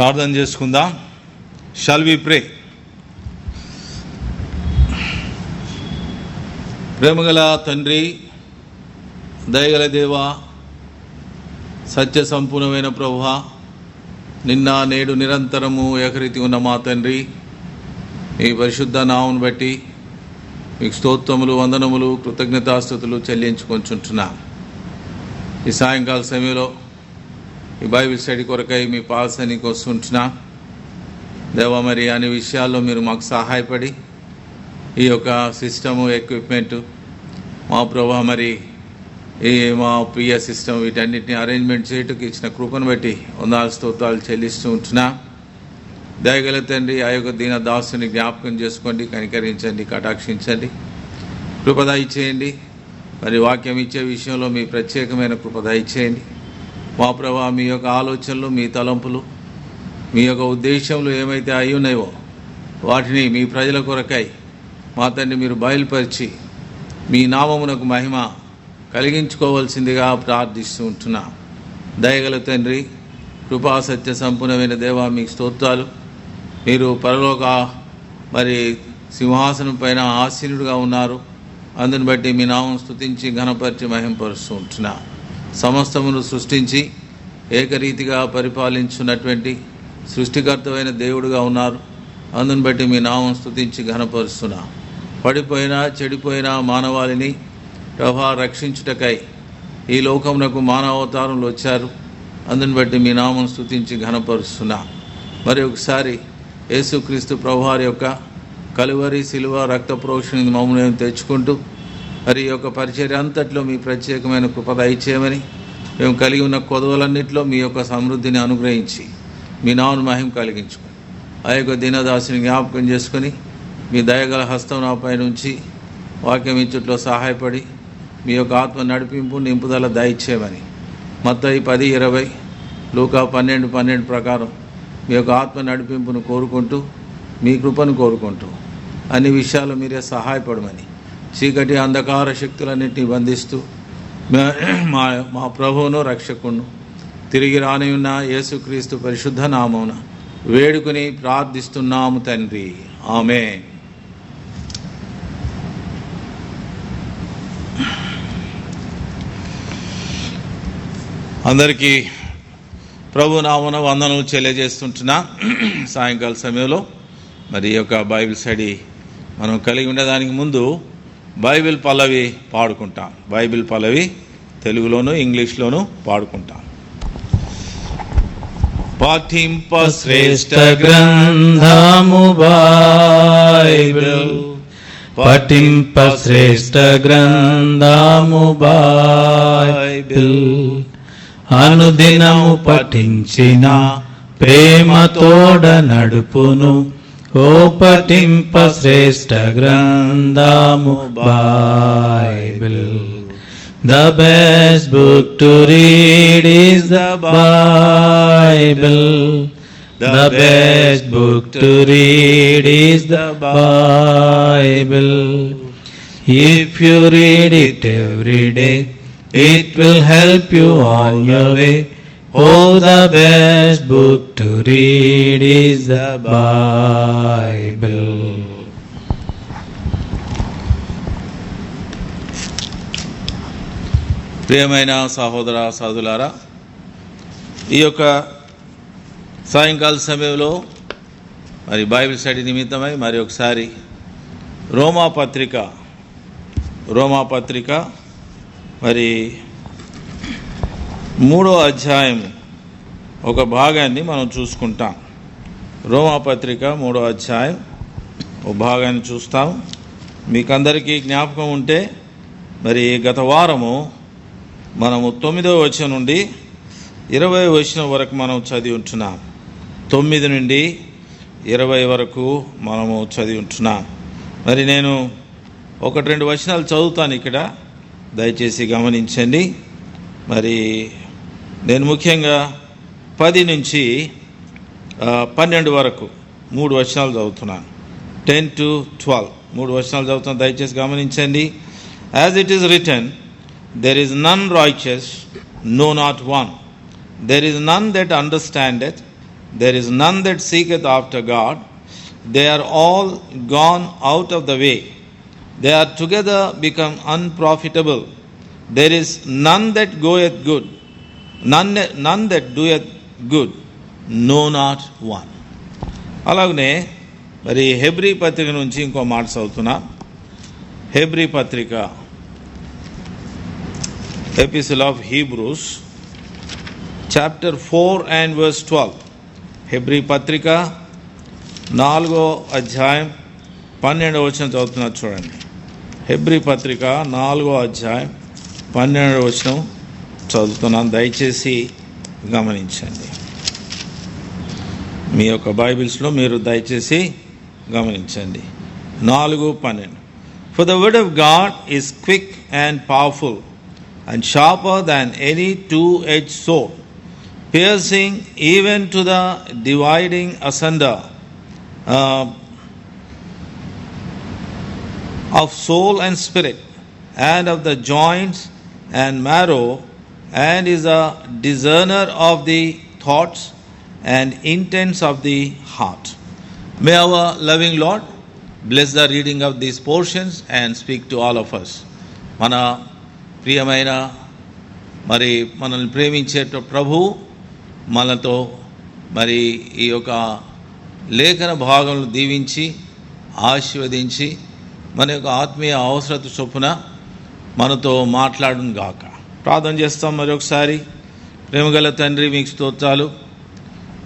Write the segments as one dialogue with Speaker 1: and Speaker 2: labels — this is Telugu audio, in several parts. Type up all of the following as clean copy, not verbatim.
Speaker 1: ప్రార్థన చేసుకుందాం. షాల్ వి ప్రే. ప్రేమగల తండ్రి, దయగల దేవా, సత్య సంపూర్ణమైన ప్రభువా, నిన్న నేడు నిరంతరము ఏకరీతి ఉన్న మా తండ్రి, మీ పరిశుద్ధ నామమును బట్టి మీకు స్తోత్రములు, వందనములు, కృతజ్ఞతాస్తుతులు చెల్లించుకొంచుంటున్నా. ఈ సాయంకాల సమయంలో ఈ బైబిల్ స్టడీ కొరకై మీ పాల్సనికి వస్తుంటున్నా. దేవా, మరి అన్ని విషయాల్లో మీరు మాకు సహాయపడి ఈ యొక్క సిస్టము, ఎక్విప్మెంటు మా ప్రభా, మరి ఈ మా ప్రియ సిస్టమ్ వీటన్నిటిని అరేంజ్మెంట్ చేయటకు ఇచ్చిన కృపను బట్టి వందనాలు స్తోత్రాలు చెల్లిస్తూ ఉంటున్నా. దయగల తండ్రి, ఆ యొక్క దీన దాసుని జ్ఞాపకం చేసుకోండి, కనికరించండి, కటాక్షించండి, కృప దయచేయండి. మరి వాక్యం ఇచ్చే విషయంలో మీ ప్రత్యేకమైన కృప దయచేయండి. మా ప్రభా, మీ యొక్క ఆలోచనలు, మీ తలంపులు, మీ యొక్క ఉద్దేశంలో ఏమైతే అయి ఉన్నాయో వాటిని మీ ప్రజల కొరకై మా తండ్రి మీరు బయలుపరిచి మీ నామమునకు మహిమ కలిగించుకోవాల్సిందిగా ప్రార్థిస్తూ ఉంటున్నా. దయగల తండ్రి, కృపా సత్య సంపూర్ణమైన దేవా, మీకు స్తోత్రాలు. మీరు పరలోక మరి సింహాసనం పైన ఆసీనుడుగా ఉన్నారు. అందుని బట్టి మీ నామం స్తుతించి ఘనపరిచి మహింపరుస్తూ ఉంటున్నా. సమస్తమును సృష్టించి ఏకరీతిగా పరిపాలించున్నటువంటి సృష్టికర్తమైన దేవుడుగా ఉన్నారు. అందుని బట్టి మీ నామం స్తుతించి ఘనపరుస్తున్నా. పడిపోయినా చెడిపోయిన మానవాళిని ప్రభా రక్షించుటకై ఈ లోకమునకు మానవావతారంలో వచ్చారు. అందుని బట్టి మీ నామం స్తుతించి ఘనపరుస్తున్నా. మరి ఒకసారి యేసుక్రీస్తు ప్రభువారి యొక్క కలువరి శిలువ రక్త ప్రోక్షణ మమ్మల్ని తెచ్చుకుంటూ మరి ఈ యొక్క పరిచర్య అంతట్లో మీ ప్రత్యేకమైన కృప దయచేయమని, మేము కలిగి ఉన్న కొదవలన్నింటిలో మీ యొక్క సమృద్ధిని అనుగ్రహించి మీ నామను మహిమ కలిగించుకొని ఆ యొక్క దీనదాసుని జ్ఞాపకం చేసుకొని మీ దయగల హస్తం నా పై నుంచి వాక్యం ఇచ్చుట్లో సహాయపడి మీ యొక్క ఆత్మ నడిపింపు, నింపుదల దయచేయమని మత్తయి 10:20, లూకా 12:12 ప్రకారం మీ యొక్క ఆత్మ నడిపింపును కోరుకుంటూ మీ కృపను కోరుకుంటూ అన్ని విషయాలు మీరే సహాయపడమని, చీకటి అంధకార శక్తులన్నింటినీ బంధిస్తూ మా ప్రభువును రక్షకును తిరిగి రాని ఉన్న యేసుక్రీస్తు పరిశుద్ధ నామమున వేడుకుని ప్రార్థిస్తున్నాము తండ్రి, ఆమేన్. అందరికీ ప్రభు నామమున వందనములు తెలియజేస్తుంటున్నా. సాయంకాల సమయంలో మరి ఈ యొక్క బైబిల్ స్టడీ మనం కలిగి ఉండడానికి ముందు బైబిల్ పల్లవి పాడుకుంటాం. బైబిల్ పల్లవి తెలుగులోను ఇంగ్లీష్లోను పాడుకుంటాం. పాఠింప శ్రేష్ఠ గ్రంథము బైబిల్, పఠింప శ్రేష్ఠ గ్రంథము బైబిల్, అనుదినము పఠించిన ప్రేమతోడ నడుపును, ఓ పఠింప శ్రేష్ఠ గ్రంథము Bible. The best book to read is the Bible. The best book to read is the Bible. If you read it every day, it will help you on your way. Oh, the best book to read is the Bible. ప్రియమైన సహోదర సహోదరులారా, ఈ యొక్క సాయంకాల సమయంలో మరి బైబిల్ స్టడీ నిమిత్తమై మరి ఒకసారి రోమాపత్రిక మరి 3వ అధ్యాయం ఒక భాగాన్ని మనం చూసుకుంటాం. రోమాపత్రిక 3వ అధ్యాయం ఒక భాగాన్ని చూస్తాం. మీకందరికీ జ్ఞాపకం ఉంటే మరి గత వారము మనము 9వ వచనం నుండి 20వ వచనం వరకు మనం చదివి ఉంటున్నాం. 9 నుండి 20 వరకు మనము చదివి ఉంటున్నాం. మరి నేను 1-2 వచనాలు చదువుతాను ఇక్కడ, దయచేసి గమనించండి. మరి నేను ముఖ్యంగా 10 నుంచి 12 వరకు 3 వచనాలు చదువుతున్నాను. 10 to 12 3 వచనాలు చదువుతున్నాను, దయచేసి గమనించండి. As it is written, there is none righteous, no, not one. There is none that understandeth. there is none that seeketh after God. They are all gone out of the way. They are together become unprofitable. There is none that goeth good, none that doeth good, no not one. అలాగనే మరి హెబ్రీ పత్రిక నుంచి ఇంకో మాట చదువుతున్నా. హెబ్రీ పత్రిక, epistle of Hebrews, chapter 4 and verse 12. హెబ్రీ పత్రిక 4వ అధ్యాయం 12వ వచనం చదువుతున్నా చూడండి. హెబ్రీ పత్రిక 4వ అధ్యాయం 12వ వచనం చదువుతున్నాను, దయచేసి గమనించండి. మీ యొక్క బైబిల్స్లో మీరు దయచేసి గమనించండి. 4:12. For the word of God is quick and powerful and sharper than any two-edged sword, piercing even to the dividing asunder of soul and spirit, and of the joints and marrow, and is a discerner of the thoughts and intents of the heart. May our loving Lord bless the reading of these portions and speak to all of us. మన ప్రియమైన మరి మనల్ని ప్రేమించే ప్రభు మనతో మరి ఈ యొక్క లేఖన భాగంలో దీవించి ఆశీర్వదించి మన యొక్క ఆత్మీయ అవసరత చొప్పున మనతో మాట్లాడును గాక. ప్రార్థన చేస్తాం. మరి ఒకసారి ప్రేమగల తండ్రి, మీకు స్తోత్రాలు.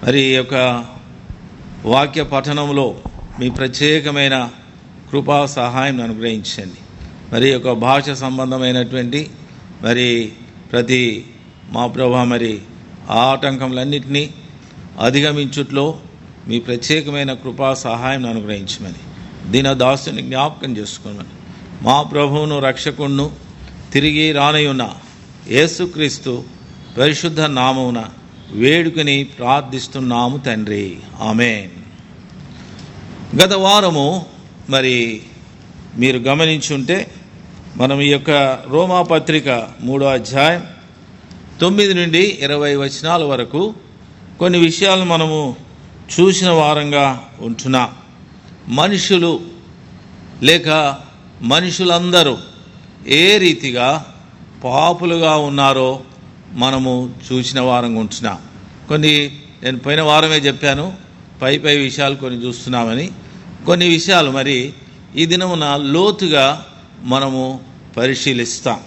Speaker 1: మరి ఈ యొక్క వాక్య పఠనంలో మీ ప్రత్యేకమైన కృపా సహాయం అనుగ్రహించండి. మరి యొక్క భాష సంబంధమైనటువంటి మరి ప్రతి మా ప్రభా మరి ఆటంకములన్నింటినీ అధిగమించుట్లో మీ ప్రత్యేకమైన కృపా సహాయం అనుగ్రహించమని దీనదాసుని జ్ఞాపకం చేసుకోమని మా ప్రభువును రక్షకుణ్ణు తిరిగి రానయున్న యేసుక్రీస్తు పరిశుద్ధ నామమున వేడుకని ప్రార్థిస్తున్నాము తండ్రి, ఆమేన్. గత వారము మరి మీరు గమనించుంటే మనం ఈ యొక్క రోమా పత్రిక 3వ అధ్యాయం 9 నుండి 20 వచనాల వరకు కొన్ని విషయాలు మనము చూసిన వారంగా ఉంటున్నాం. మనుషులు లేక మనుషులందరూ ఏ రీతిగా పాపులుగా ఉన్నారో మనము చూసిన వారంగా ఉంటున్నాం. నేను పోయిన వారమే చెప్పాను, పై విషయాలు కొన్ని చూస్తున్నామని. కొన్ని విషయాలు మరి ఈ దినమున లోతుగా మనము పరిశీలిస్తాం.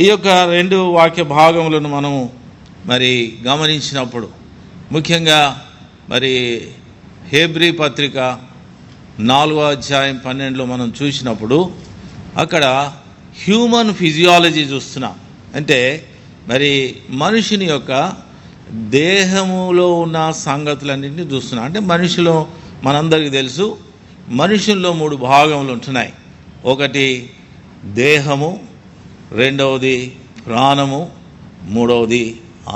Speaker 1: ఈ యొక్క 2 వాక్య భాగములను మనము మరి గమనించినప్పుడు, ముఖ్యంగా మరి హెబ్రీ పత్రిక 4వ అధ్యాయం 12లో మనం చూసినప్పుడు అక్కడ హ్యూమన్ ఫిజియాలజీ చూస్తున్నాం. అంటే మరి మనిషిని యొక్క దేహములో ఉన్న సంగతులన్నింటినీ చూస్తున్నాం. అంటే మనిషిలో మనందరికీ తెలుసు, మనుషుల్లో 3 భాగములు ఉంటున్నాయి. ఒకటి దేహము, రెండవది ప్రాణము, మూడవది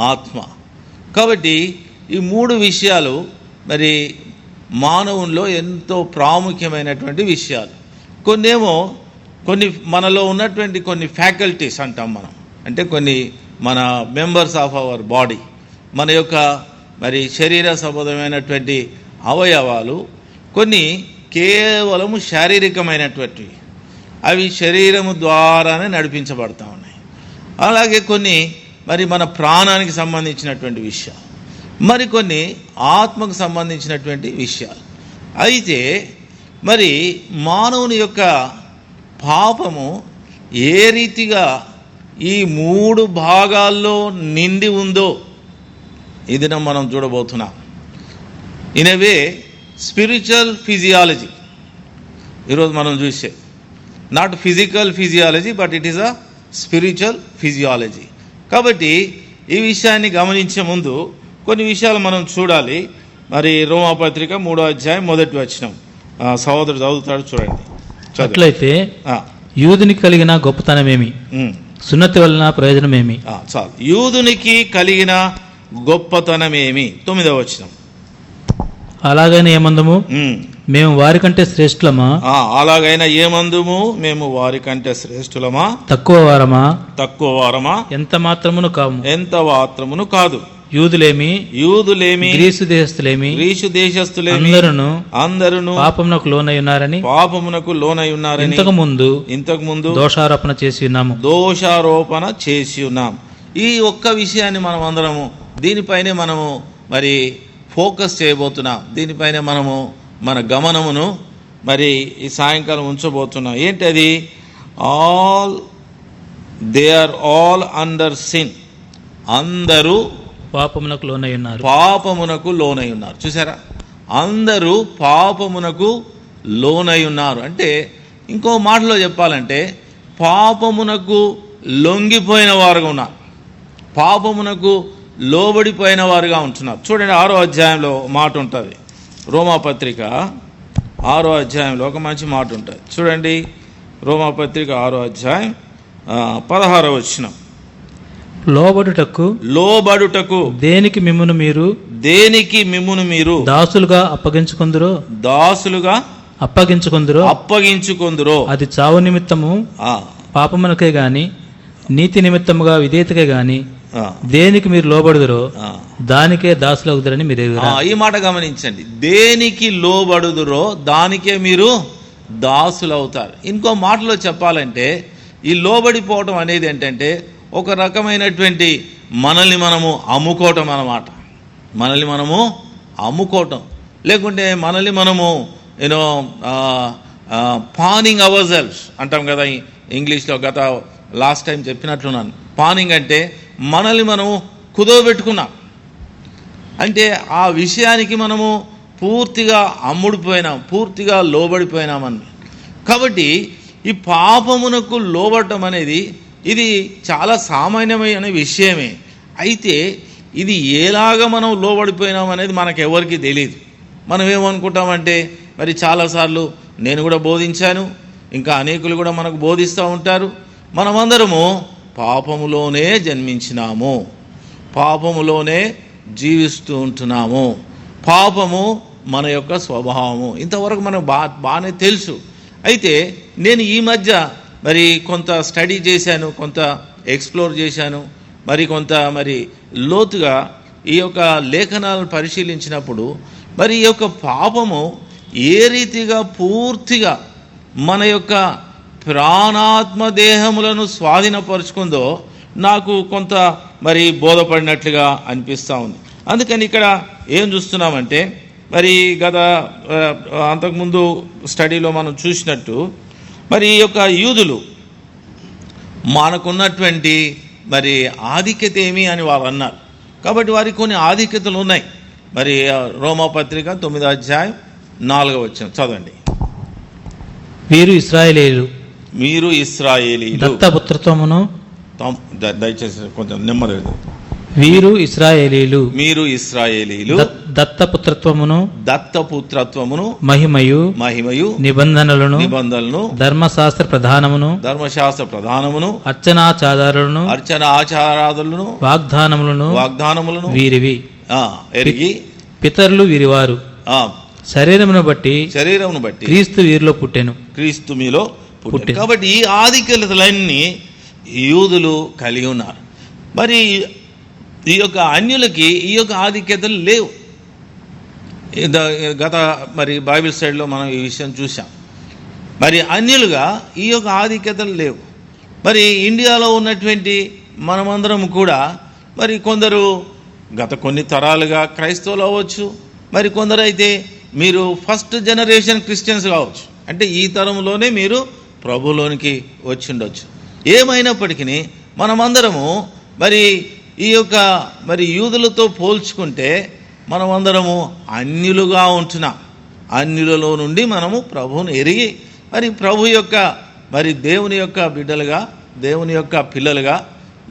Speaker 1: ఆత్మ. కాబట్టి ఈ 3 విషయాలు మరి మానవుల్లో ఎంతో ప్రాముఖ్యమైనటువంటి విషయాలు. కొన్ని మనలో ఉన్నటువంటి కొన్ని ఫ్యాకల్టీస్ అంటాం మనం, అంటే కొన్ని మన మెంబర్స్ ఆఫ్ అవర్ బాడీ, మన యొక్క మరి శరీర సంబంధమైనటువంటి అవయవాలు కొన్ని కేవలము శారీరకమైనటువంటివి, అవి శరీరము ద్వారానే నడిపించబడతా ఉన్నాయి. అలాగే కొన్ని మరి మన ప్రాణానికి సంబంధించినటువంటి విషయాలు, మరికొన్ని ఆత్మకు సంబంధించినటువంటి విషయాలు. అయితే మరి మానవుని యొక్క పాపము ఏ రీతిగా ఈ 3 భాగాల్లో నిండి ఉందో ఇది మనం చూడబోతున్నాం. In a way spiritual physiology ఈరోజు మనం చూసే, not physical physiology but it is a spiritual physiology. కాబట్టి ఈ విషయాన్ని గమనించే ముందు కొన్ని విషయాలు మనం చూడాలి. మరి రోమాపత్రిక 3వ అధ్యాయం 1వ వచనం సహోదరుడు చదువుతాడు, చూడండి.
Speaker 2: అట్లయితే యూదునికి కలిగిన గొప్పతనమేమి, సున్నతి వలన ప్రయోజనమేమి?
Speaker 1: చాలు. యూదునికి కలిగిన గొప్పతనమేమి, 9వ వచనం.
Speaker 2: అలాగైనా ఏమందుము మేము వారికంటే శ్రేష్ఠులమా?
Speaker 1: అలాగైనా ఏమందుము మేము వారికంటే శ్రేష్ఠులమా?
Speaker 2: తక్కువ వారమా?
Speaker 1: తక్కువ వారమా?
Speaker 2: ఎంత మాత్రమును కాదు.
Speaker 1: ఎంత మాత్రమును కాదు.
Speaker 2: యూదులేమి గ్రీసు దేశస్థులేమి
Speaker 1: అందరును
Speaker 2: పాపమునకు లోనై ఉన్నారని
Speaker 1: ఇంతకు ముందు
Speaker 2: దోషారోపణ
Speaker 1: చేసి ఉన్నాం. ఈ ఒక్క విషయాన్ని మనం అందరము దీనిపైనే మనము మరి ఫోకస్ చేయబోతున్నాం. దీనిపైన మనము మన గమనమును మరి ఈ సాయంకాలం ఉంచబోతున్నాం. ఏంటది? They are all under sin. అందరూ
Speaker 2: పాపమునకు
Speaker 1: లోనై ఉన్నారు. చూసారా? అందరూ పాపమునకు లోనై ఉన్నారు అంటే, ఇంకో మాటలో చెప్పాలంటే పాపమునకు లొంగిపోయిన వారుగా ఉన్నారు, పాపమునకు లోబడిపోయిన వారుగా ఉంటున్నారు. చూడండి, 6వ అధ్యాయంలో మాట ఉంటుంది. రోమాపత్రిక 6వ అధ్యాయంలో ఒక మంచి మాట ఉంటుంది. చూడండి, రోమాపత్రిక 6వ అధ్యాయం 16వ వచనం. లోబడుటకు దేనికి మిమ్మును మీరు
Speaker 2: దాసులుగా
Speaker 1: అప్పగించుకొందురో
Speaker 2: అది చావు నిమిత్తము పాపమునకే గాని నీతి నిమిత్తముగా విధేయతకే గాని దేనికి మీరు లోబడుదురో దానికే దాసులవుతారని మీరు
Speaker 1: ఈ మాట గమనించండి. దేనికి లోబడుదురో దానికే మీరు దాసులవుతారు. ఇంకో మాటలో చెప్పాలంటే ఈ లోబడిపోవటం అనేది ఏంటంటే ఒక రకమైనటువంటి మనల్ని మనము అమ్ముకోవటం అన్నమాట. మనల్ని మనము అమ్ముకోవటం, లేకుంటే మనల్ని మనము పానింగ్ అవర్ సెల్ఫ్స్ అంటాం కదా ఇంగ్లీష్లో. గత లాస్ట్ టైం చెప్పినట్లున్నాను. పానింగ్ అంటే మనల్ని మనము కుదవబెట్టుకున్నాం. అంటే ఆ విషయానికి మనము పూర్తిగా అమ్ముడిపోయినాం, పూర్తిగా లోబడిపోయినామని. కాబట్టి ఈ పాపమునకు లోబడటం అనేది ఇది చాలా సామాన్యమైన విషయమే. అయితే ఇది ఎలాగ మనం లోబడిపోయినాం అనేది మనకెవరికి తెలియదు. మనం ఏమనుకుంటామంటే, మరి చాలాసార్లు నేను కూడా బోధించాను, ఇంకా అనేకులు కూడా మనకు బోధిస్తూ ఉంటారు, మనమందరము పాపములోనే జన్మించినాము, పాపములోనే జీవిస్తూ ఉంటున్నాము, పాపము మన యొక్క స్వభావము. ఇంతవరకు మనకు బాగానే తెలుసు. అయితే నేను ఈ మధ్య మరి కొంత స్టడీ చేశాను, కొంత ఎక్స్ప్లోర్ చేశాను, కొంత లోతుగా ఈ యొక్క లేఖనాలను పరిశీలించినప్పుడు మరి ఈ యొక్క పాపము ఏ రీతిగా పూర్తిగా మన యొక్క ప్రాణాత్మ దేహములను స్వాధీనపరుచుకుందో నాకు కొంత బోధపడినట్లుగా అనిపిస్తూ ఉంది. అందుకని ఇక్కడ ఏం చూస్తున్నామంటే, గత అంతకుముందు స్టడీలో మనం చూసినట్టు ఈ యొక్క యూదులు మనకున్నటువంటి ఆధిక్యత ఏమి అని వారు అన్నారు. కాబట్టి వారికి కొన్ని ఆధిక్యతలు ఉన్నాయి. రోమాపత్రిక 9వ అధ్యాయం 4వ వచనం చదవండి.
Speaker 2: మీరు ఇశ్రాయేలీలు
Speaker 1: దత్తపుత్రత్వమును, దయచేసి కొంచెం నెమ్మది.
Speaker 2: మీరు ఇశ్రాయేలీలు
Speaker 1: దత్తపుత్రత్వమును
Speaker 2: మహిమయు నిబంధనలను ధర్మశాస్త్ర ప్రధానమును అర్చనాచారాదులను వాగ్దానములను వీరివి
Speaker 1: ఎరిగి
Speaker 2: పితరులు వీరివారు శరీరమును బట్టి క్రీస్తు వీరిలో పుట్టెను,
Speaker 1: క్రీస్తు మీలో పుట్టెను. కాబట్టి ఈ ఆధిక్యతలన్నీ యూదులు కలిగి ఉన్నారు. ఈ యొక్క అన్యులకి ఈ యొక్క ఆధిక్యతలు లేవు. గత బైబిల్ స్టడీలో మనం ఈ విషయం చూసాం. అన్యులుగా ఈ యొక్క ఆధిక్యతలు లేవు. ఇండియాలో ఉన్నటువంటి మనమందరం కూడా కొందరు గత కొన్ని తరాలుగా క్రైస్తవులు అవ్వచ్చు, కొందరు అయితే మీరు ఫస్ట్ జనరేషన్ క్రిస్టియన్స్ కావచ్చు. అంటే ఈ తరంలోనే మీరు ప్రభులోనికి వచ్చి ఉండొచ్చు. ఏమైనప్పటికీ మనమందరము ఈ యొక్క యూదులతో పోల్చుకుంటే మనమందరము అన్యులుగా ఉంటున్నాం. అన్యులలో నుండి మనము ప్రభువును ఎరిగి ప్రభు యొక్క దేవుని యొక్క బిడ్డలుగా, దేవుని యొక్క పిల్లలుగా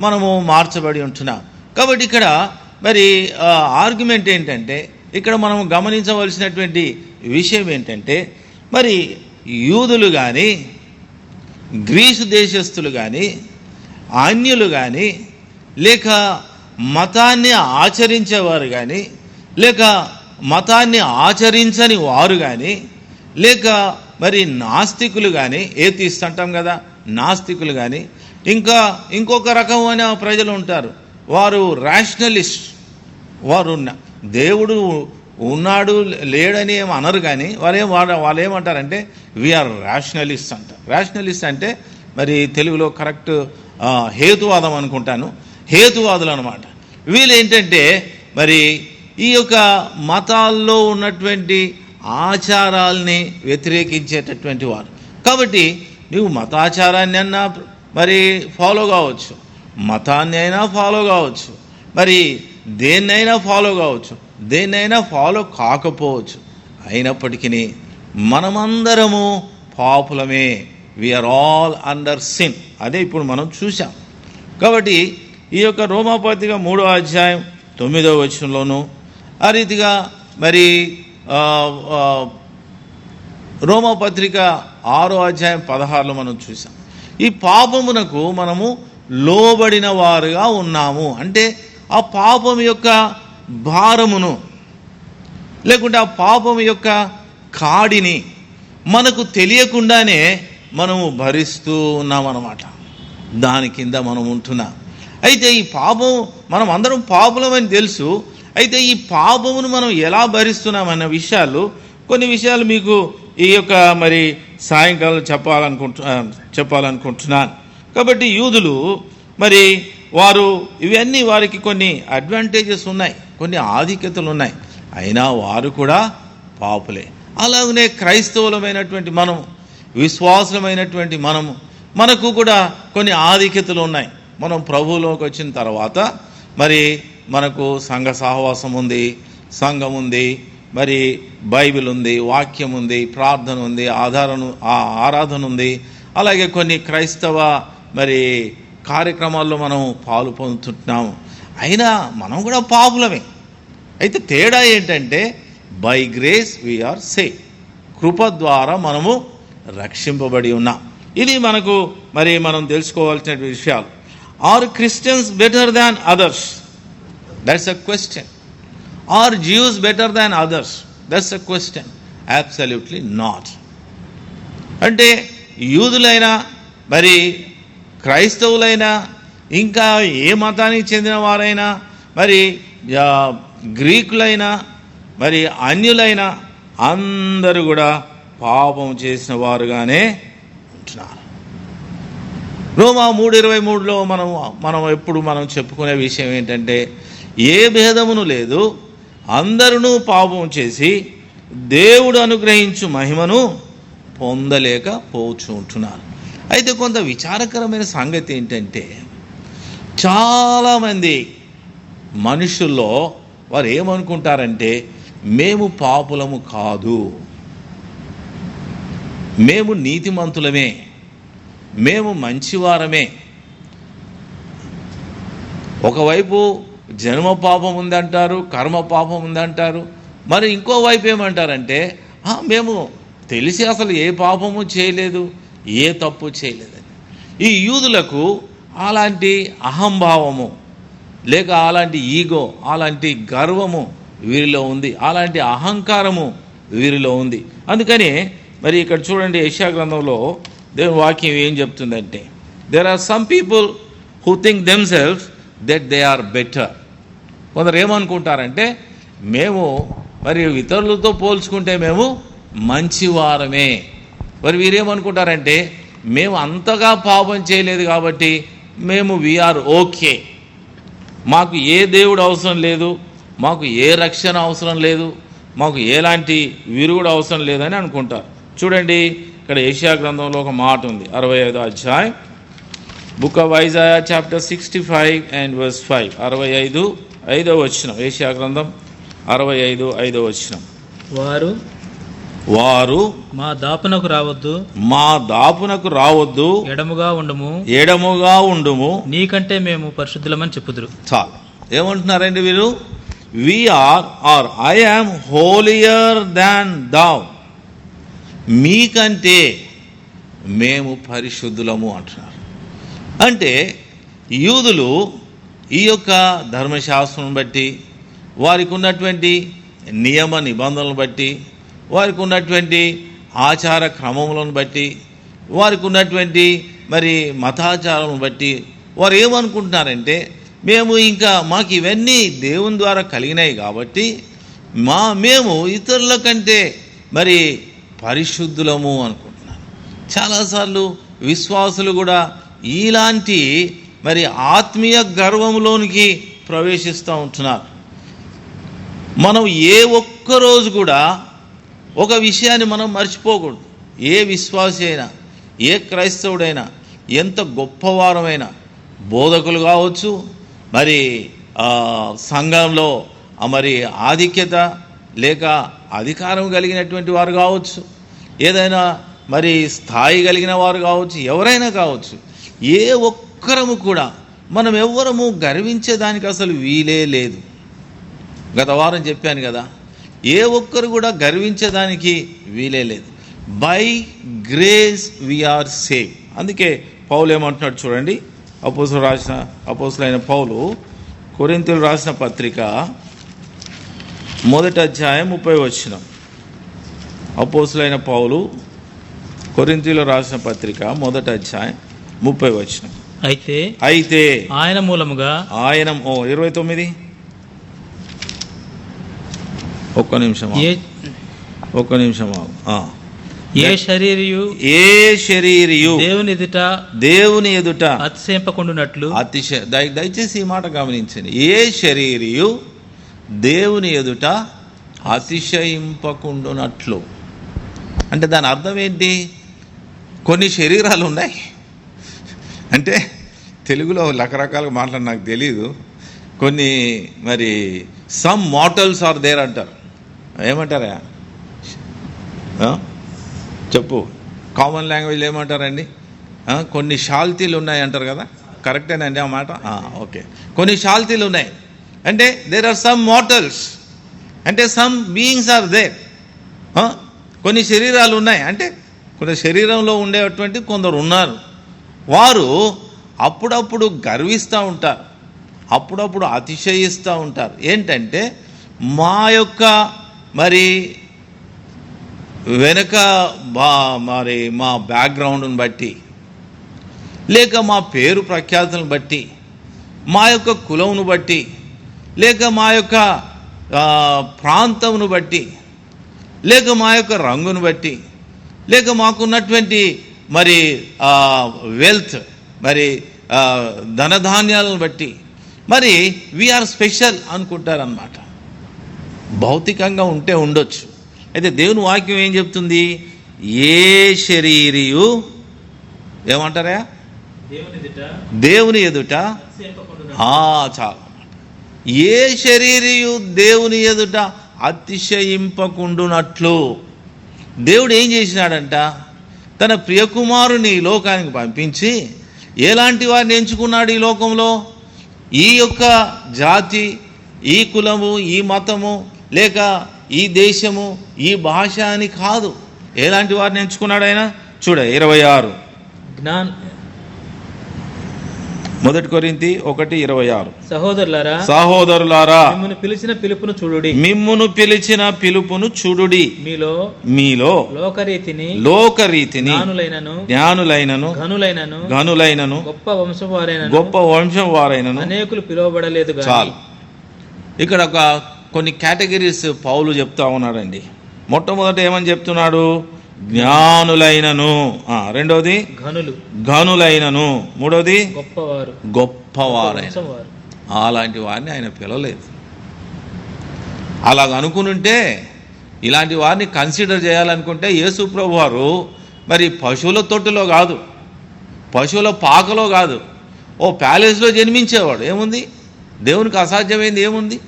Speaker 1: మనము మార్చబడి ఉంటున్నాం. కాబట్టి ఇక్కడ ఆర్గ్యుమెంట్ ఏంటంటే, ఇక్కడ మనం గమనించవలసినటువంటి విషయం ఏంటంటే, యూదులు కానీ, గ్రీసు దేశస్థులు కానీ, అన్యులు కానీ, లేక మతాన్ని ఆచరించేవారు కానీ, లేక మతాన్ని ఆచరించని వారు కానీ, లేక నాస్తికులు కానీ, ఏథిస్ట్ అంటాం కదా, నాస్తికులు కానీ, ఇంకొక రకమైన ప్రజలు ఉంటారు, వారు రేషనలిస్ట్. వారు దేవుడు ఉన్నాడు లేడని ఏం అనరు, కానీ వాళ్ళు ఏమంటారంటే వీఆర్ రేషనలిస్ట్ అంటారు. రేషనలిస్ట్ అంటే మరి తెలుగులో కరెక్ట్ హేతువాదం అనుకుంటాను, హేతువాదులు అనమాట. వీళ్ళు ఏంటంటే మరి ఈ యొక్క మతాల్లో ఉన్నటువంటి ఆచారాల్ని వ్యతిరేకించేటటువంటి వారు. కాబట్టి నువ్వు మతాచారాన్ని అన్నా మరి ఫాలో కావచ్చు, మతాన్ని అయినా ఫాలో కావచ్చు, మరి దేన్నైనా ఫాలో కావచ్చు, దేన్నైనా ఫాలో కాకపోవచ్చు. అయినప్పటికీ మనమందరము పాపులమే. We are all under sin. అదే ఇప్పుడు మనం చూసాం. కాబట్టి ఈ యొక్క రోమాపత్రిక 3వ అధ్యాయం 9వ వచనంలోను, ఆ రీతిగా మరి రోమాపత్రిక 6వ అధ్యాయం 16లో మనం చూసాం. ఈ పాపమునకు మనము లోబడిన వారుగా ఉన్నాము. అంటే ఆ పాపం యొక్క భారమును లేకుంటే ఆ పాపం యొక్క కాడిని మనకు తెలియకుండానే మనము భరిస్తూ ఉన్నామన్నమాట. దాని కింద మనం ఉంటున్నాం. అయితే ఈ పాపం, మనం అందరం పాపులమని తెలుసు. అయితే ఈ పాపమును మనం ఎలా భరిస్తున్నామన్న కొన్ని విషయాలు మీకు ఈ యొక్క మరి సాయంకాలం చెప్పాలనుకుంటున్నాను. కాబట్టి యూదులు మరి ఇవన్నీ వారికి కొన్ని అడ్వాంటేజెస్ ఉన్నాయి, కొన్ని ఆధిక్యతలు ఉన్నాయి. అయినా వారు కూడా పాపులే. అలాగనే క్రైస్తవులమైనటువంటి మనము, విశ్వాసులమైనటువంటి మనకు కూడా కొన్ని ఆధిక్యతలు ఉన్నాయి. మనం ప్రభువులోకి వచ్చిన తర్వాత మరి మనకు సంఘ సహవాసం ఉంది, సంఘం ఉంది, మరి బైబిల్ ఉంది, వాక్యం ఉంది, ప్రార్థన ఉంది, ఆరాధన ఉంది. అలాగే కొన్ని క్రైస్తవ మరి కార్యక్రమాల్లో మనం పాలు పొందుతుంటున్నాము. అయినా మనం కూడా పాపులమే. అయితే తేడా ఏంటంటే బై గ్రేస్ వీఆర్ సేవ్, కృప ద్వారా మనము రక్షింపబడి ఉన్నాం. ఇది మనకు మరి మనం తెలుసుకోవాల్సిన విషయాలు. Are Christians better than others? That's a question. Are Jews better than others? That's a question. Absolutely not. అంటే యూదులైనా మరి క్రైస్తవులైనా ఇంకా ఏ మతానికి చెందిన వారైనా మరి గ్రీకులైనా మరి అన్యులైనా అందరూ కూడా పాపం చేసిన వారుగానే ఉంటున్నారు. రోమా 3:23లో మనం ఎప్పుడు చెప్పుకునే విషయం ఏంటంటే ఏ భేదమును లేదు, అందరూ పాపం చేసి దేవుడు అనుగ్రహించు మహిమను పొందలేకపోతూ ఉంటున్నారు. అయితే కొంత విచారకరమైన సంగతి ఏంటంటే చాలామంది మనుషుల్లో వారు ఏమనుకుంటారంటే మేము పాపులము కాదు, మేము నీతిమంతులమే, మేము మంచివారమే. ఒకవైపు జన్మ పాపం ఉందంటారు, కర్మ పాపం ఉందంటారు. మరి ఇంకోవైపు ఏమంటారంటే మేము తెలిసి అసలు ఏ పాపము చేయలేదు, ఏ తప్పు చేయలేదని. ఈ యూదులకు అలాంటి అహంభావము లేక అలాంటి ఈగో, అలాంటి గర్వము వీరిలో ఉంది, అలాంటి అహంకారము వీరిలో ఉంది. అందుకని మరి ఇక్కడ చూడండి, యెషయా గ్రంథంలో దేవుని వాక్యం ఏం చెప్తుందంటే there are some people who think themselves that they are better. కొందరు ఏమనుకుంటారంటే మేము మరి ఇతరులతో పోల్చుకుంటే మేము మంచివారమే. మరి వీరేమనుకుంటారంటే మేము అంతగా పాపం చేయలేదు కాబట్టి మేము వీఆర్ ఓకే, మాకు ఏ దేవుడు అవసరం లేదు, మాకు ఏ రక్షణ అవసరం లేదు, మాకు ఎలాంటి విరుగుడు అవసరం లేదని అనుకుంటారు. చూడండి, ఇక్కడ యెషయా గ్రంథంలో ఒక మాట ఉంది, 65వ అధ్యాయం, book of Isaiah chapter 65 and verse 5. 65:5 వచనం, యెషయా గ్రంథం 65:5 వచనం. వారు
Speaker 2: మా దాపునకు రావద్దు, ఎడముగా ఉండుము, నీకంటే మేము పరిశుద్ధులమని చెప్పుదురు.
Speaker 1: చాలు. ఏమంటున్నారండి వీరు? Are I am holier than thou, మీకంటే మేము పరిశుద్ధులము అంటున్నారు. అంటే యూదులు ఈ యొక్క ధర్మశాస్త్రం బట్టి, వారికి ఉన్నటువంటి నియమ నిబంధనలను బట్టి, వారికి ఉన్నటువంటి ఆచార క్రమములను బట్టి, వారికి ఉన్నటువంటి మరి మతాచారం బట్టి వారు ఏమనుకుంటున్నారంటే మేము ఇంకా మాకు ఇవన్నీ దేవుని ద్వారా కలిగినాయి కాబట్టి మేము ఇతరుల కంటే మరి పరిశుద్ధులము అనుకుంటున్నాను. చాలాసార్లు విశ్వాసులు కూడా ఇలాంటి మరి ఆత్మీయ గర్వంలోనికి ప్రవేశిస్తూ ఉంటున్నారు. మనం ఏ ఒక్కరోజు కూడా ఒక విషయాన్ని మనం మర్చిపోకూడదు. ఏ విశ్వాసి అయినా, ఏ క్రైస్తవుడైనా, ఎంత గొప్పవారమైనా, బోధకులు కావచ్చు, మరి సంఘంలో మరి ఆధిక్యత లేక అధికారం కలిగినటువంటి వారు కావచ్చు, ఏదైనా మరి స్థాయి కలిగిన వారు కావచ్చు, ఎవరైనా కావచ్చు, ఏ ఒక్కరము కూడా మనం ఎవ్వరము గర్వించేదానికి అసలు వీలే లేదు. గత వారం చెప్పాను కదా, ఏ ఒక్కరు కూడా గర్వించేదానికి వీలే లేదు. By grace we're save. అందుకే పౌలు ఏమంటున్నాడు చూడండి, అపోస్తులైన పౌలు కొరింథీయులకు రాసిన పత్రిక 1వ అధ్యాయం 30వ వచనం. అపోస్తులైన పౌలు కొరింథీయులకు రాసిన పత్రిక 1వ అధ్యాయం 30వ వచనం. అయితే
Speaker 2: ఆయన మూలముగా
Speaker 1: 29 ఒక్క నిమిషం
Speaker 2: ఏ శరీరియు
Speaker 1: దేవుని ఎదుట
Speaker 2: అతిశయింపకుండునట్లు.
Speaker 1: దయచేసి ఈ మాట గమనించండి. ఏ శరీరియు దేవుని ఎదుట అతిశయింపకుండునట్లు అంటే దాని అర్థం ఏంటి? కొన్ని శరీరాలు ఉన్నాయి అంటే తెలుగులో రకరకాలుగా మాట్లాడి నాకు తెలీదు. కొన్ని మరి సమ్ మోటల్స్ ఆర్ దేర్ అంటారు. ఏమంటారా చెప్పు, కామన్ లాంగ్వేజ్లో ఏమంటారండి? కొన్ని శాల్తీలు ఉన్నాయి అంటారు కదా, కరెక్టేనండి ఆ మాట? ఓకే, కొన్ని శాల్తీలు ఉన్నాయి అంటే దేర్ ఆర్ సమ్ మోటల్స్ అంటే సమ్ బీయింగ్స్ ఆర్ దేర్. కొన్ని శరీరాలు ఉన్నాయి అంటే కొన్ని శరీరంలో ఉండేటువంటి కొందరు ఉన్నారు. వారు అప్పుడప్పుడు గర్విస్తూ ఉంటారు, అప్పుడప్పుడు అతిశయిస్తూ ఉంటారు. ఏంటంటే మా యొక్క మరి వెనక మరి మా బ్యాక్గ్రౌండ్ని బట్టి, లేక మా పేరు ప్రఖ్యాతులను బట్టి, మా యొక్క కులమును బట్టి, లేక మా యొక్క ప్రాంతమును బట్టి, లేక మా యొక్క రంగును బట్టి, లేక మాకున్నటువంటి మరి వెల్త్, మరి ధనధాన్యాలను బట్టి మరి వీఆర్ స్పెషల్ అనుకుంటారన్నమాట. భౌతికంగా ఉంటే ఉండొచ్చు. అయితే దేవుని వాక్యం ఏం చెప్తుంది? ఏ శరీరియు ఏమంటారా? దేవుని ఎదుట చాలు. ఏ శరీరియు దేవుని ఎదుట అతిశయింపకుండునట్లు. దేవుడు ఏం చేసినాడంట? తన ప్రియకుమారుని ఈ లోకానికి పంపించి ఎలాంటి వారిని ఎంచుకున్నాడు? ఈ లోకంలో ఈ యొక్క జాతి, ఈ కులము, ఈ మతము, లేక ఈ దేశము, ఈ భాష అని కాదు. ఎలాంటి వారిని ఎంచుకున్నాడు ఆయన? చూడ 26 1 కొరింథీ 1:26. సహోదరులారా
Speaker 2: మిమ్మును పిలిచిన
Speaker 1: పిలుపును చూడుడి. మీలో లోకరీతిని జ్ఞానులైనను ఘనులైనను గొప్ప వంశం వారైనను
Speaker 2: అనేకులు పిలువబడలేదు.
Speaker 1: చాలు. ఇక్కడ కొన్ని కేటగిరీస్ పౌలు చెప్తా ఉన్నాడండి. మొట్టమొదట ఏమని చెప్తున్నాడు? జ్ఞానులైనను, రెండోది ఘనులైనను, మూడోది గొప్పవారైన. అలాంటి వారిని ఆయన పిలవలేదు. అలాగ అనుకునుంటే, ఇలాంటి వారిని కన్సిడర్ చేయాలనుకుంటే యేసు ప్రభు వారు మరి పశువుల తొట్టులో కాదు, పశువుల పాకలో కాదు, ఓ ప్యాలెస్లో జన్మించేవాడు. ఏముంది? దేవునికి అసాధ్యమైంది ఏముంది?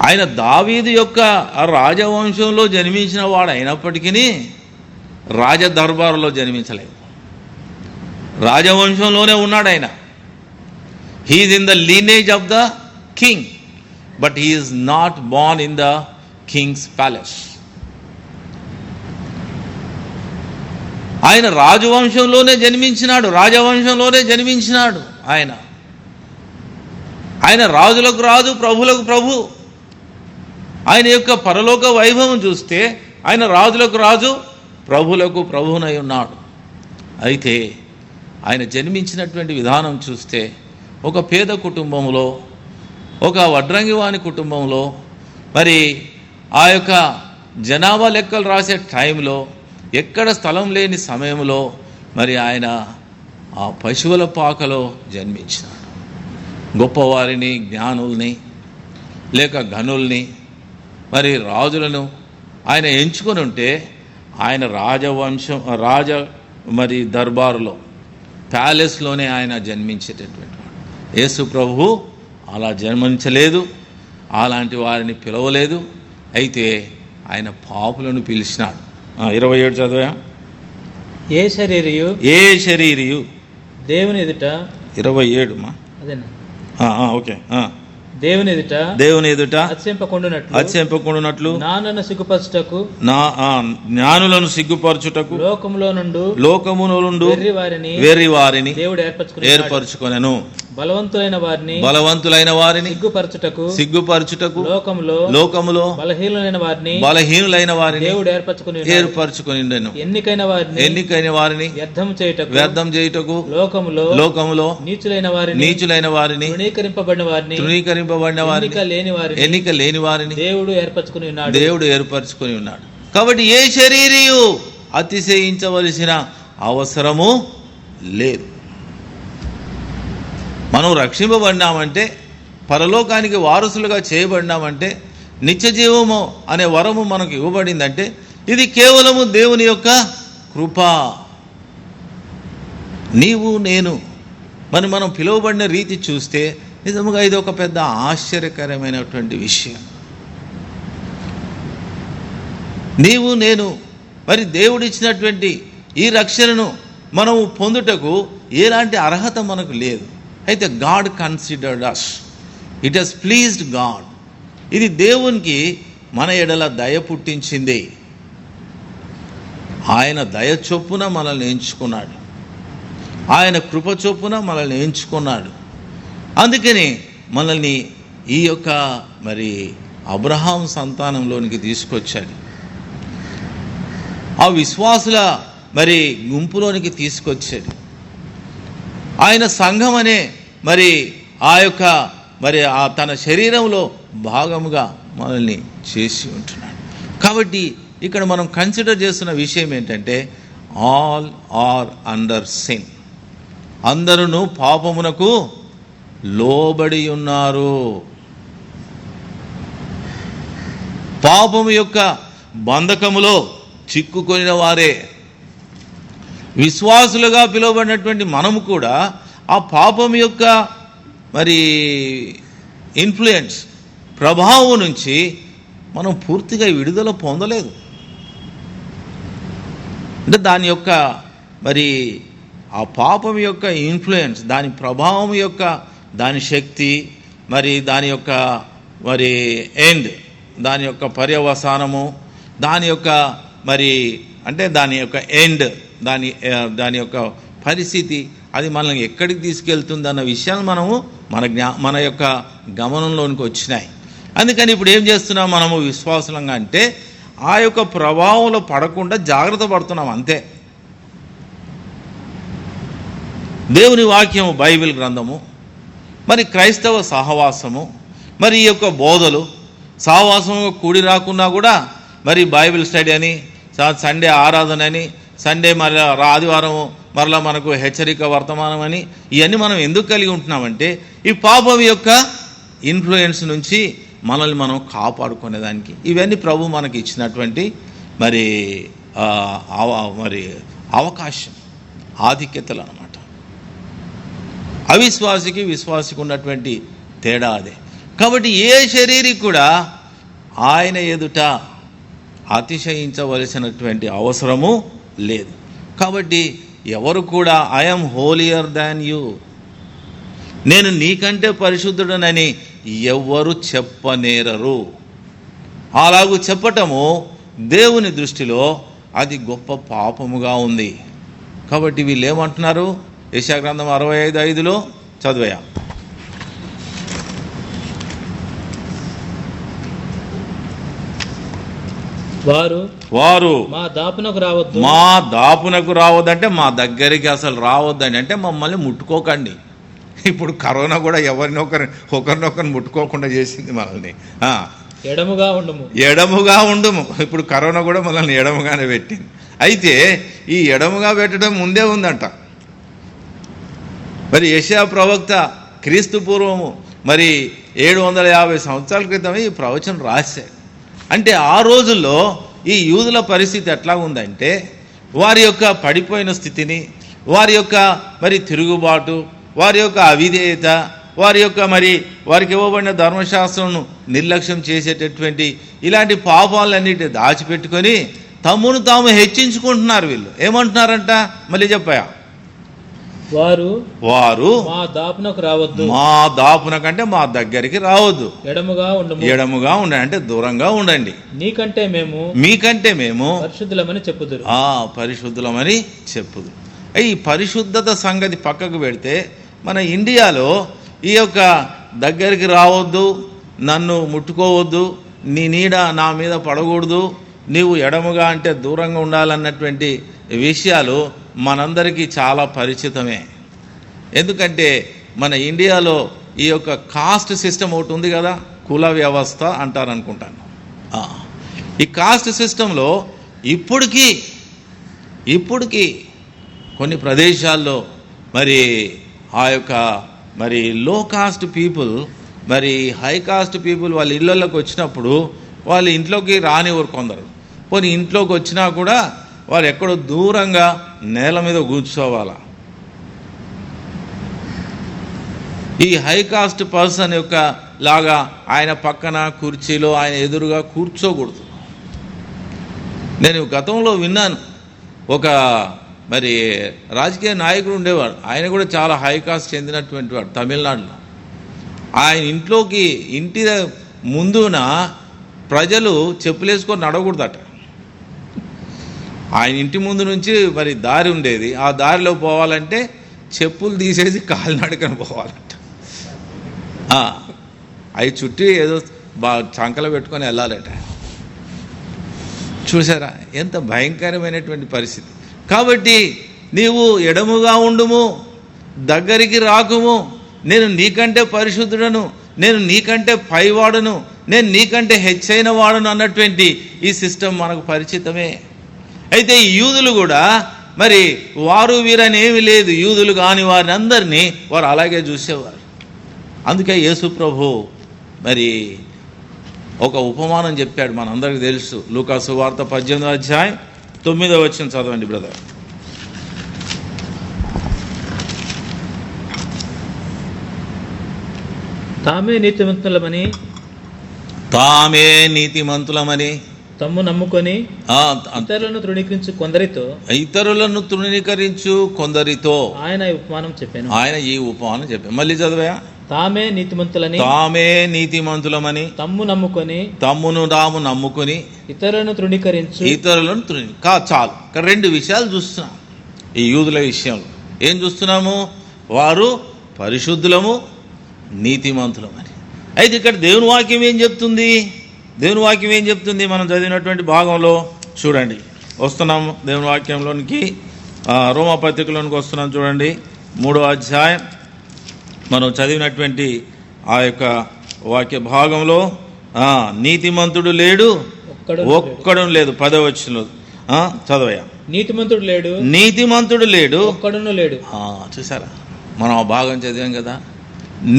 Speaker 1: ఆయన దావీదు యొక్క రాజవంశంలో జన్మించిన వాడు అయినప్పటికీ రాజదర్బారులో జన్మించలేదు. రాజవంశంలోనే ఉన్నాడు ఆయన. He's in the lineage of the king, but he's not born in the king's palace. ఆయన రాజవంశంలోనే జన్మించినాడు. ఆయన రాజులకు రాజు, ప్రభులకు ప్రభు. ఆయన యొక్క పరలోక వైభవం చూస్తే ఆయన రాజులకు రాజు, ప్రభులకు ప్రభునై ఉన్నాడు. అయితే ఆయన జన్మించినటువంటి విధానం చూస్తే ఒక పేద కుటుంబంలో, ఒక వడ్రంగివాని కుటుంబంలో, మరి ఆ యొక్క జనాభా లెక్కలు రాసే టైంలో, ఎక్కడ స్థలం లేని సమయంలో మరి ఆయన ఆ పశువుల పాకలో జన్మించినాడు. గొప్పవారిని, జ్ఞానుల్ని, లేక ఘనుల్ని, మరి రాజులను ఆయన ఎంచుకొని ఉంటే ఆయన మరి దర్బారులో, ప్యాలెస్లోనే ఆయన జన్మించేటటువంటి వాడు. యేసు ప్రభువు అలా జన్మించలేదు, అలాంటి వారిని పిలవలేదు. అయితే ఆయన పాపులను పిలిచినాడు. 27 చదివా.
Speaker 2: ఏ శరీరియు దేవుని ఎదుట
Speaker 1: 27 మా
Speaker 2: అదేనా
Speaker 1: ఓకే.
Speaker 2: దేవుని ఎదుట
Speaker 1: అత్యంపకుండునట్లు జ్ఞానులను సిగ్గుపరచుటకు లోకములో నుండి వెర్రి వారిని ఏర్పరచుకొనెను. బలవంతులైన వారిని సిగ్గుపరచుటకు లోకములో బలహీనులైన వారిని ఏర్పరచుకొనిండెను. ఎన్నికైన వారిని వ్యర్థం చేయుటకు లోకములో నీచులైన వారిని తృణీకరింపబడిన వారిని ఎన్నిక లేని వారిని దేవుడు ఏర్పరచుకొని ఉన్నాడు. కాబట్టి ఏ శరీరియు అతిశయించవలసిన అవసరము లేదు. మనం రక్షింపబడినామంటే, పరలోకానికి వారసులుగా చేయబడినామంటే, నిత్య జీవము అనే వరము మనకు ఇవ్వబడిందంటే ఇది కేవలము దేవుని యొక్క కృప. నీవు నేను మరి మనం పిలువబడిన రీతి చూస్తే నిజముగా ఇది ఒక పెద్ద ఆశ్చర్యకరమైనటువంటి విషయం. నీవు నేను మరి దేవుడిచ్చినటువంటి ఈ రక్షణను మనము పొందుటకు ఎలాంటి అర్హత మనకు లేదు. అయితే God considered us, it has pleased God. ఇది దేవునికి మన ఎడల దయ పుట్టించింది. ఆయన దయ చొప్పున మనల్ని ఎంచుకున్నాడు, ఆయన కృప చొప్పున మనల్ని ఎంచుకున్నాడు. అందుకని మనల్ని ఈ యొక్క మరి అబ్రహాం సంతానంలోనికి తీసుకొచ్చాడు, ఆ విశ్వాసుల మరి గుంపులోనికి తీసుకొచ్చాడు. ఆయన సంఘం అనే మరి ఆ యొక్క మరి ఆ తన శరీరంలో భాగముగా మనల్ని చేసి ఉంటున్నాడు. కాబట్టి ఇక్కడ మనం కన్సిడర్ చేస్తున్న విషయం ఏంటంటే, ఆల్ ఆర్ అండర్ సిన్. అందరూ పాపమునకు లోబడి ఉన్నారు. పాపము యొక్క బంధకములో చిక్కుకొనిన వారే. విశ్వాసులుగా పిలువబడినటువంటి మనము కూడా ఆ పాపం యొక్క మరి ఇన్ఫ్లుయెన్స్, ప్రభావం నుంచి మనం పూర్తిగా విడుదల పొందలేదు. అంటే దాని యొక్క మరి ఆ పాపం యొక్క ఇన్ఫ్లుయెన్స్, దాని ప్రభావం యొక్క దాని శక్తి, మరి దాని యొక్క మరి ఎండ్, దాని యొక్క పర్యవసానము, దాని యొక్క మరి అంటే దాని యొక్క ఎండ్, దాని యొక్క పరిస్థితి, అది మనల్ని ఎక్కడికి తీసుకెళ్తుంది అన్న విషయాలు మనము మన యొక్క గమనంలోనికి వచ్చినాయి. అందుకని ఇప్పుడు ఏం చేస్తున్నాం మనము విశ్వాసంగా అంటే, ఆ యొక్క ప్రభావంలో పడకుండా జాగ్రత్త పడుతున్నాం అంతే. దేవుని వాక్యము, బైబిల్ గ్రంథము, మరి క్రైస్తవ సహవాసము, మరి ఈ యొక్క బోధలు సహవాసము కూడి రాకున్నా కూడా మరి బైబిల్ స్టడీ అని, సండే ఆరాధన అని, సండే మరి ఆదివారం మరలా మనకు హెచ్చరిక వర్తమానం అని, ఇవన్నీ మనం ఎందుకు కలిగి ఉంటున్నామంటే ఈ పాపం యొక్క ఇన్ఫ్లుయెన్స్ నుంచి మనల్ని మనం కాపాడుకునేదానికి ఇవన్నీ ప్రభు మనకి ఇచ్చినటువంటి మరి మరి అవకాశం, ఆధిక్యతలు అన్నమాట. అవిశ్వాసికి విశ్వాసికి ఉన్నటువంటి తేడా అదే. కాబట్టి ఏ శరీరి కూడా ఆయన ఎదుట అతిశయించవలసినటువంటి అవసరము లేదు. కాబట్టి ఎవరు కూడా ఐఎమ్ హోలియర్ దాన్ యూ, నేను నీకంటే పరిశుద్ధుడనని ఎవ్వరు చెప్పనేరరు. అలాగూ చెప్పటము దేవుని దృష్టిలో అది గొప్ప పాపముగా ఉంది. కాబట్టి వీళ్ళు ఏమంటున్నారు? యెషయా గ్రంథం 65:5 చదివయా.
Speaker 2: వారు మా దాపునకు
Speaker 1: రావద్దంటే మా దగ్గరికి అసలు రావద్దండి, అంటే మమ్మల్ని ముట్టుకోకండి. ఇప్పుడు కరోనా కూడా ఒకరినొకరిని ముట్టుకోకుండా చేసింది మనల్ని. ఎడముగా ఉండుము. ఇప్పుడు కరోనా కూడా మనల్ని ఎడముగానే పెట్టింది. అయితే ఈ ఎడముగా పెట్టడం ముందే ఉందంట. మరి యెషయా ప్రవక్త క్రీస్తు పూర్వము మరి 750 సంవత్సరాల క్రితమే ఈ ప్రవచనం రాశాడు. అంటే ఆ రోజుల్లో ఈ యూదుల పరిస్థితి ఎట్లా ఉందంటే, వారి యొక్క పడిపోయిన స్థితిని, వారి యొక్క మరి తిరుగుబాటు, వారి యొక్క అవిధేయత, వారికి ఇవ్వబడిన ధర్మశాస్త్రంను నిర్లక్ష్యం చేసేటటువంటి ఇలాంటి పాపాలన్నిటి దాచిపెట్టుకొని తమ్మును తాము హెచ్చించుకుంటున్నారు. వీళ్ళు ఏమంటున్నారంట, మళ్ళీ చెప్పాయా,
Speaker 2: వారు
Speaker 1: మా దాపునకంటే మా దగ్గరికి రావద్దు, ఎడముగా ఉండండి, అంటే దూరంగా ఉండండి, మీకంటే మేము
Speaker 2: పరిశుద్ధులమని చెప్పుదురు.
Speaker 1: పరిశుద్ధులమని చెప్పుదురు. ఈ పరిశుద్ధత సంగతి పక్కకు పెడితే, మన ఇండియాలో ఈ యొక్క దగ్గరికి రావద్దు, నన్ను ముట్టుకోవద్దు, నీ నీడ నా మీద పడకూడదు, నీవు ఎడముగా అంటే దూరంగా ఉండాలన్నటువంటి విషయాలు మనందరికీ చాలా పరిచితమే. ఎందుకంటే మన ఇండియాలో ఈ యొక్క కాస్ట్ సిస్టమ్ ఒకటి ఉంది కదా, కుల వ్యవస్థ అంటారు అనుకుంటాను. ఈ కాస్ట్ సిస్టంలో ఇప్పటికీ కొన్ని ప్రదేశాల్లో మరి ఆ యొక్క మరి లో కాస్ట్ పీపుల్, మరి హై కాస్ట్ పీపుల్ వాళ్ళ ఇళ్ళల్లోకి వచ్చినప్పుడు వాళ్ళ ఇంట్లోకి రానివ్వరు కొందరు. కొన్ని ఇంట్లోకి వచ్చినా కూడా వాళ్ళు ఎక్కడో దూరంగా నేల మీద కూర్చోవాలా. ఈ హై కాస్ట్ పర్సన్ యొక్క లాగా ఆయన పక్కన కుర్చీలో ఆయన ఎదురుగా కూర్చోకూడదు. నేను గతంలో విన్నాను, ఒక మరి రాజకీయ నాయకుడు ఉండేవాడు, ఆయన కూడా చాలా హై కాస్ట్ చెందినటువంటి వాడు తమిళనాడులో. ఆయన ఇంటి ముందున ప్రజలు చెప్పులేసుకొని నడవకూడదట. ఆయన ఇంటి ముందు నుంచి మరి దారి ఉండేది, ఆ దారిలో పోవాలంటే చెప్పులు తీసేసి కాలినడకన పోవాలంట. అవి చుట్టి ఏదో చంకలో పెట్టుకొని వెళ్ళాలట. చూసారా ఎంత భయంకరమైనటువంటి పరిస్థితి. కాబట్టి నీవు ఎడముగా ఉండుము, దగ్గరికి రాకుము, నేను నీకంటే పరిశుద్ధుడను, నేను నీకంటే పైవాడును, నేను నీకంటే హెచ్చైన వాడును అన్నటువంటి ఈ సిస్టమ్ మనకు పరిచితమే. అయితే ఈ యూదులు కూడా మరి వారు వీరని ఏమీ లేదు, యూదులు కాని వారిని అందరినీ వారు అలాగే చూసేవారు. అందుకే యేసు ప్రభు మరి ఒక ఉపమానం చెప్పాడు, మనందరికీ తెలుసు. లూకా సువార్త 18వ అధ్యాయం 9వ వచనం చదవండి బ్రదర్.
Speaker 2: తామే నీతిమంతులమని తమ్ము నమ్ముకొని ఇతరులను తృణీకరించు కొందరితో ఆయన ఈ ఉపమానం చెప్పాను.
Speaker 1: మళ్ళీ చదివా.
Speaker 2: తామే
Speaker 1: నీతిమంతులమని
Speaker 2: తమ్మును
Speaker 1: నమ్ముకొని
Speaker 2: ఇతరులను తృణీకరించు.
Speaker 1: చాలు. ఇక్కడ రెండు విషయాలు చూస్తున్నాం ఈ యూదుల విషయంలో. ఏం చూస్తున్నాము? వారు పరిశుద్ధులము, నీతిమంతులమని. అయితే ఇక్కడ దేవుని వాక్యం ఏం చెప్తుంది? మనం చదివినటువంటి భాగంలో చూడండి, వస్తున్నాము దేవుని వాక్యంలోనికి, రోమా పత్రికలోనికి వస్తున్నాం. చూడండి 3వ అధ్యాయం మనం చదివినటువంటి ఆ యొక్క వాక్య భాగంలో నీతిమంతుడు లేడు, ఒక్కడు లేదు. 10వ వచనంలో చదవయా. నీతిమంతుడు లేడు,
Speaker 2: ఒక్కడును లేడు.
Speaker 1: చూసారా, మనం ఆ భాగం చదివాం కదా,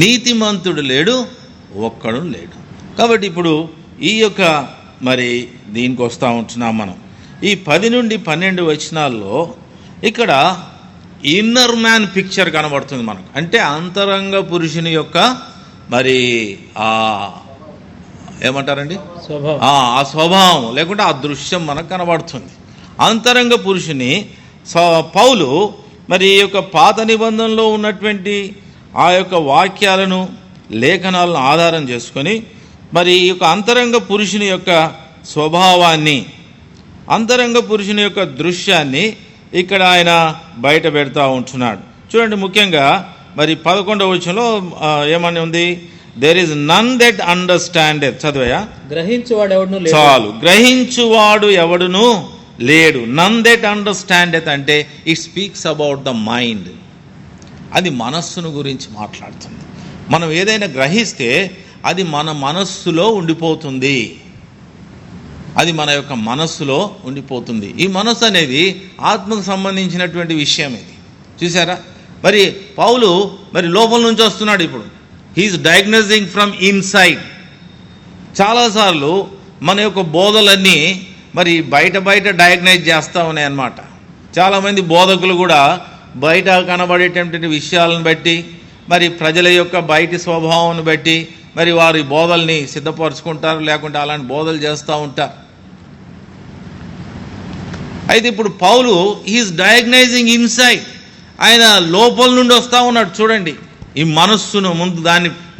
Speaker 1: నీతిమంతుడు లేడు, ఒక్కడు లేడు. కాబట్టి ఇప్పుడు ఈ యొక్క మరి దీనికి వస్తూ ఉంటున్నాం మనం. ఈ 10 నుండి 12 వచనాల్లో ఇక్కడ ఇన్నర్ మ్యాన్ పిక్చర్ కనబడుతుంది మనకు. అంటే అంతరంగ పురుషుని యొక్క మరి ఏమంటారండి, ఆ స్వభావం లేకుంటే ఆ దృశ్యం మనకు కనబడుతుంది. అంతరంగ పురుషుని పౌలు మరి ఈ యొక్క పాత నిబంధనలో ఉన్నటువంటి ఆ యొక్క వాక్యాలను, లేఖనాలను ఆధారం చేసుకొని మరి ఈ యొక్క అంతరంగ పురుషుని యొక్క స్వభావాన్ని, అంతరంగ పురుషుని యొక్క దృశ్యాన్ని ఇక్కడ ఆయన బయట పెడతా ఉంటున్నాడు. చూడండి, ముఖ్యంగా మరి 11వ వచనంలో ఏమని ఉంది? There is none that understanded. చదివయా?
Speaker 2: గ్రహించువాడు ఎవడును లేడు.
Speaker 1: చాలు. గ్రహించువాడు ఎవడును లేడు. నన్ దట్ అండర్స్టాండెడ్ అంటే it speaks about the mind. అది మనస్సును గురించి మాట్లాడుతుంది. మనం ఏదైనా గ్రహిస్తే అది మన మనస్సులో ఉండిపోతుంది. అది మన యొక్క మనస్సులో ఉండిపోతుంది. ఈ మనస్సు అనేది ఆత్మకు సంబంధించినటువంటి విషయం. ఇది చూసారా? మరి పౌలు మరి లోపల నుంచి వస్తున్నాడు. ఇప్పుడు హీఈస్ డయాగ్నోజింగ్ ఫ్రమ్ ఇన్సైడ్. చాలాసార్లు మన యొక్క బోధలన్నీ మరి బయట డయాగ్నైజ్ చేస్తూ ఉన్నాయన్నమాట. చాలామంది బోధకులు కూడా బయట కనబడేటటువంటి విషయాలను బట్టి, మరి ప్రజల యొక్క బయటి స్వభావాన్ని బట్టి మరి వారి బోధల్ని సిద్ధపరచుకుంటారు, లేకుంటే అలాంటి బోధలు చేస్తూ ఉంటారు. అయితే ఇప్పుడు పౌలు హీఈస్ డయాగ్నైజింగ్ ఇన్సైడ్. ఆయన లోపల నుండి వస్తూ ఉన్నాడు. చూడండి, ఈ మనస్సును ముందు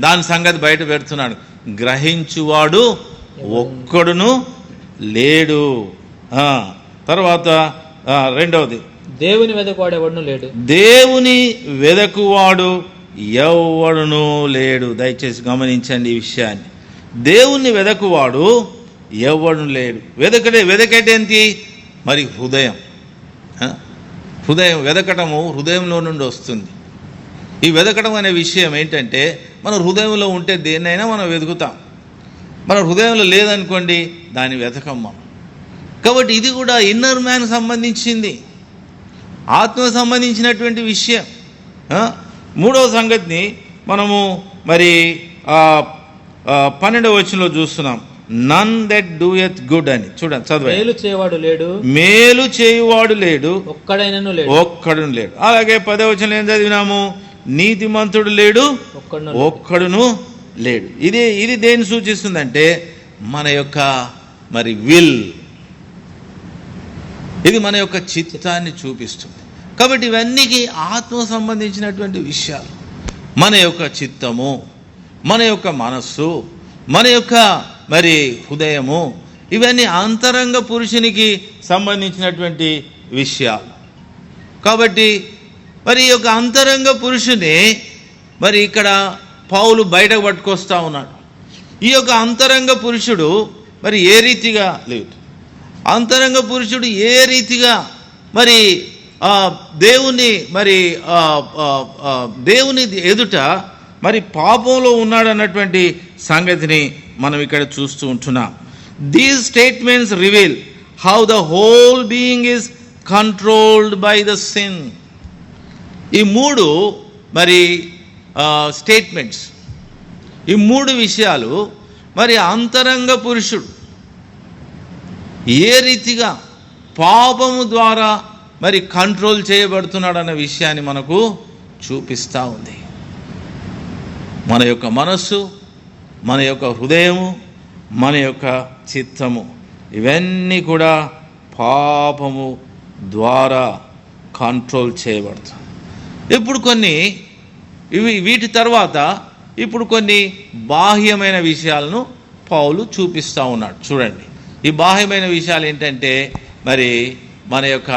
Speaker 1: దాని సంగతి బయట పెడుతున్నాడు. గ్రహించువాడు ఒక్కడును లేడు. తర్వాత రెండవది,
Speaker 2: దేవుని వెదకువాడు ఎవడును లేడు.
Speaker 1: దేవుని వెదకువాడు ఎవడును లేడు. దయచేసి గమనించండి ఈ విషయాన్ని. దేవుని వెదకువాడు ఎవడు లేడు. వెదకటేంటి? మరి హృదయం. వెదకటము హృదయంలో నుండి వస్తుంది. ఈ వెదకడం అనే విషయం ఏంటంటే, మన హృదయంలో ఉంటే దేన్నైనా మనం వెతుకుతాం. మన హృదయంలో లేదనుకోండి, దాన్ని వెతకం మనం. కాబట్టి ఇది కూడా ఇన్నర్ మ్యాన్ సంబంధించింది, ఆత్మకు సంబంధించినటువంటి విషయం. మూడవ సంగతిని మనము మరి 12వ వచనంలో చూస్తున్నాం. నన్ దట్ డూయత్ గుడ్ అని. చూడండి, చదువు.
Speaker 2: మేలు చేయువాడు లేడు.
Speaker 1: మేలు చేయువాడు లేడు,
Speaker 2: ఒక్కడైనను లేడు.
Speaker 1: ఒక్కడును లేడు. అలాగే 10వ వచనంలో ఏం చదివినాము? నీతిమంతుడు లేడు, ఒక్కడును లేడు. ఇది దేన్ని సూచిస్తుందంటే మన యొక్క మరి విల్, ఇది మన యొక్క చిత్తాన్ని చూపిస్తుంది. కాబట్టి ఇవన్నీ ఆత్మకు సంబంధించినటువంటి విషయాలు. మన యొక్క చిత్తము, మన యొక్క మనస్సు, మన యొక్క మరి హృదయము, ఇవన్నీ అంతరంగ పురుషునికి సంబంధించినటువంటి విషయాలు. కాబట్టి మరి ఈ యొక్క అంతరంగ పురుషుని మరి ఇక్కడ పౌలు బయటకు పట్టుకొస్తా ఉన్నాడు. ఈ యొక్క అంతరంగ పురుషుడు మరి ఏ రీతిగా లేదు, అంతరంగ పురుషుడు ఏ రీతిగా మరి దేవుని ఎదుట మరి పాపంలో ఉన్నాడు అన్నటువంటి సంగతిని మనం ఇక్కడ చూస్తూ ఉంటున్నాం. These statements reveal how the whole being is controlled by the sin. ఈ మూడు మరి స్టేట్మెంట్స్, ఈ మూడు విషయాలు మరి అంతరంగ పురుషుడు ఏ రీతిగా పాపము ద్వారా మరి కంట్రోల్ చేయబడుతున్నాడు అన్న విషయాన్ని మనకు చూపిస్తూ ఉంది. మన యొక్క మనస్సు, మన యొక్క హృదయము, మన యొక్క చిత్తము, ఇవన్నీ కూడా పాపము ద్వారా కంట్రోల్ చేయబడుతుంది. ఇప్పుడు వీటి తర్వాత ఇప్పుడు కొన్ని బాహ్యమైన విషయాలను పౌలు చూపిస్తూ ఉన్నాడు. చూడండి, ఈ బాహ్యమైన విషయాలు ఏంటంటే మరి మన యొక్క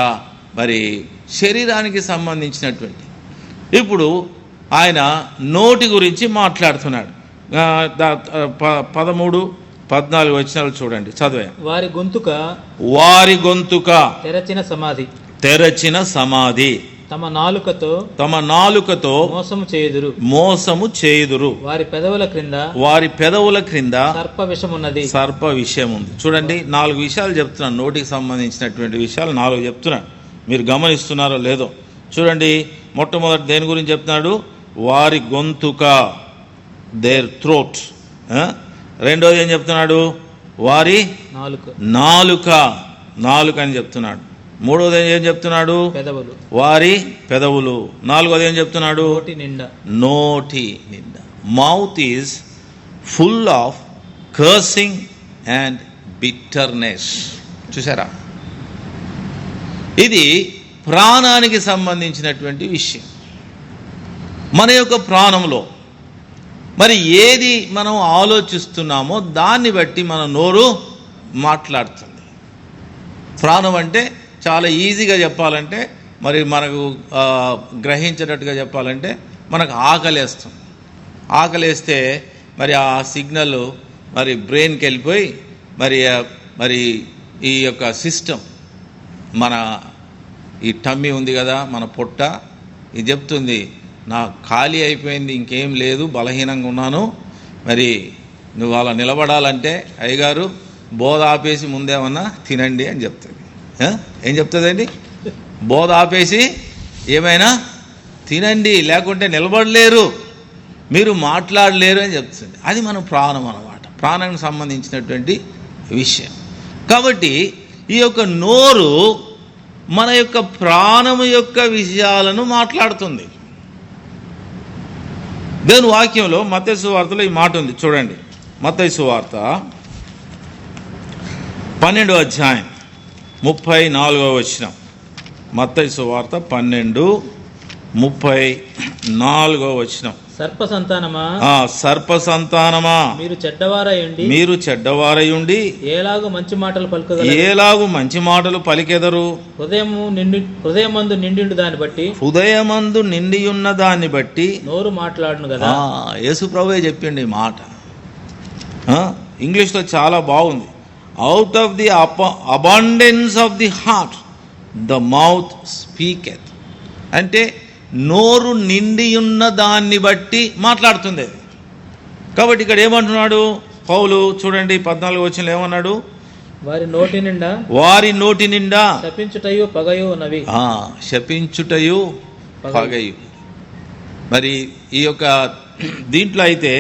Speaker 1: మరి శరీరానికి సంబంధించినటువంటి. ఇప్పుడు ఆయన నోటి గురించి మాట్లాడుతున్నాడు. 13-14 వచనాలు చూడండి, చదివా. వారి గొంతుక తెరచిన సమాధి, తమ నాలుకతో మోసము చేయుదురు, వారి పెదవుల క్రింద సర్ప విషం ఉంది. చూడండి, 4 విషయాలు చెప్తున్నాను, నోటికి సంబంధించినటువంటి విషయాలు 4 చెప్తున్నాను. మీరు గమనిస్తున్నారో లేదో చూడండి. మొట్టమొదటి దేని గురించి చెప్తున్నాడు? వారి గొంతుక, దేర్ థ్రోట్. రెండోది ఏం చెప్తున్నాడు? వారి నాలుక అని చెప్తున్నాడు. మూడోది ఏం చెప్తున్నాడు? వారి పెదవులు. నాలుగోది ఏం చెప్తున్నాడు? నోటి నిండా. Mouth is full of cursing and bitterness. చూసారా, ఇది ప్రాణానికి సంబంధించినటువంటి విషయం. మన యొక్క ప్రాణంలో మరి ఏది మనం ఆలోచిస్తున్నామో దాన్ని బట్టి మన నోరు మాట్లాడుతుంది. ప్రాణం అంటే చాలా ఈజీగా చెప్పాలంటే, మరి మనకు గ్రహించేటట్టుగా చెప్పాలంటే, మనకు ఆకలేస్తుంది. ఆకలేస్తే మరి ఆ సిగ్నల్ మరి బ్రెయిన్కి వెళ్ళిపోయి మరి ఈ యొక్క సిస్టమ్, మన ఈ టమ్మీ ఉంది కదా, మన పొట్ట, ఇది చెప్తుంది నా ఖాళీ అయిపోయింది, ఇంకేం లేదు, బలహీనంగా ఉన్నాను, మరి నువ్వు అలా నిలబడాలంటే అయ్యగారు బోధ ఆపేసి ముందేమన్నా తినండి అని చెప్తుంది. ఏం చెప్తుందండి? బోధ ఆపేసి ఏమైనా తినండి, లేకుంటే నిలబడలేరు, మీరు మాట్లాడలేరు అని చెప్తుంది. అది మన ప్రాణం అన్నమాట, ప్రాణానికి సంబంధించినటువంటి విషయం. కాబట్టి ఈ యొక్క నోరు మన యొక్క ప్రాణము యొక్క విషయాలను మాట్లాడుతుంది. దేవుని వాక్యంలో మత్తయి సువార్తలో ఈ మాట ఉంది, చూడండి. మత్తయి సువార్త 12వ అధ్యాయం 34వ వచనం. మత్తయి సువార్త 12:34వ వచనం. సర్ప సంతానమా, మీరు చెడ్డవారయుండి
Speaker 2: ఏలాగు మంచి మాటలు
Speaker 1: పలికెదరు.
Speaker 2: హృదయమందు
Speaker 1: నిండియున్న దాన్ని బట్టి
Speaker 2: నోరు మాట్లాడును కదా.
Speaker 1: యేసు ప్రభువే చెప్పిండి ఈ మాట. ఇంగ్లీష్లో చాలా బాగుంది. Out of the abundance of the heart the mouth speaketh. అంటే నోరు నిండి ఉన్న దాన్ని బట్టి మాట్లాడుతుంది అది. కాబట్టి ఇక్కడ ఏమంటున్నాడు పౌలు, చూడండి 14వ వచనంలో ఏమన్నాడు?
Speaker 2: వారి నోటి నిండా శపించుటయు
Speaker 1: పగయు. మరి ఈ యొక్క దీంట్లో అయితే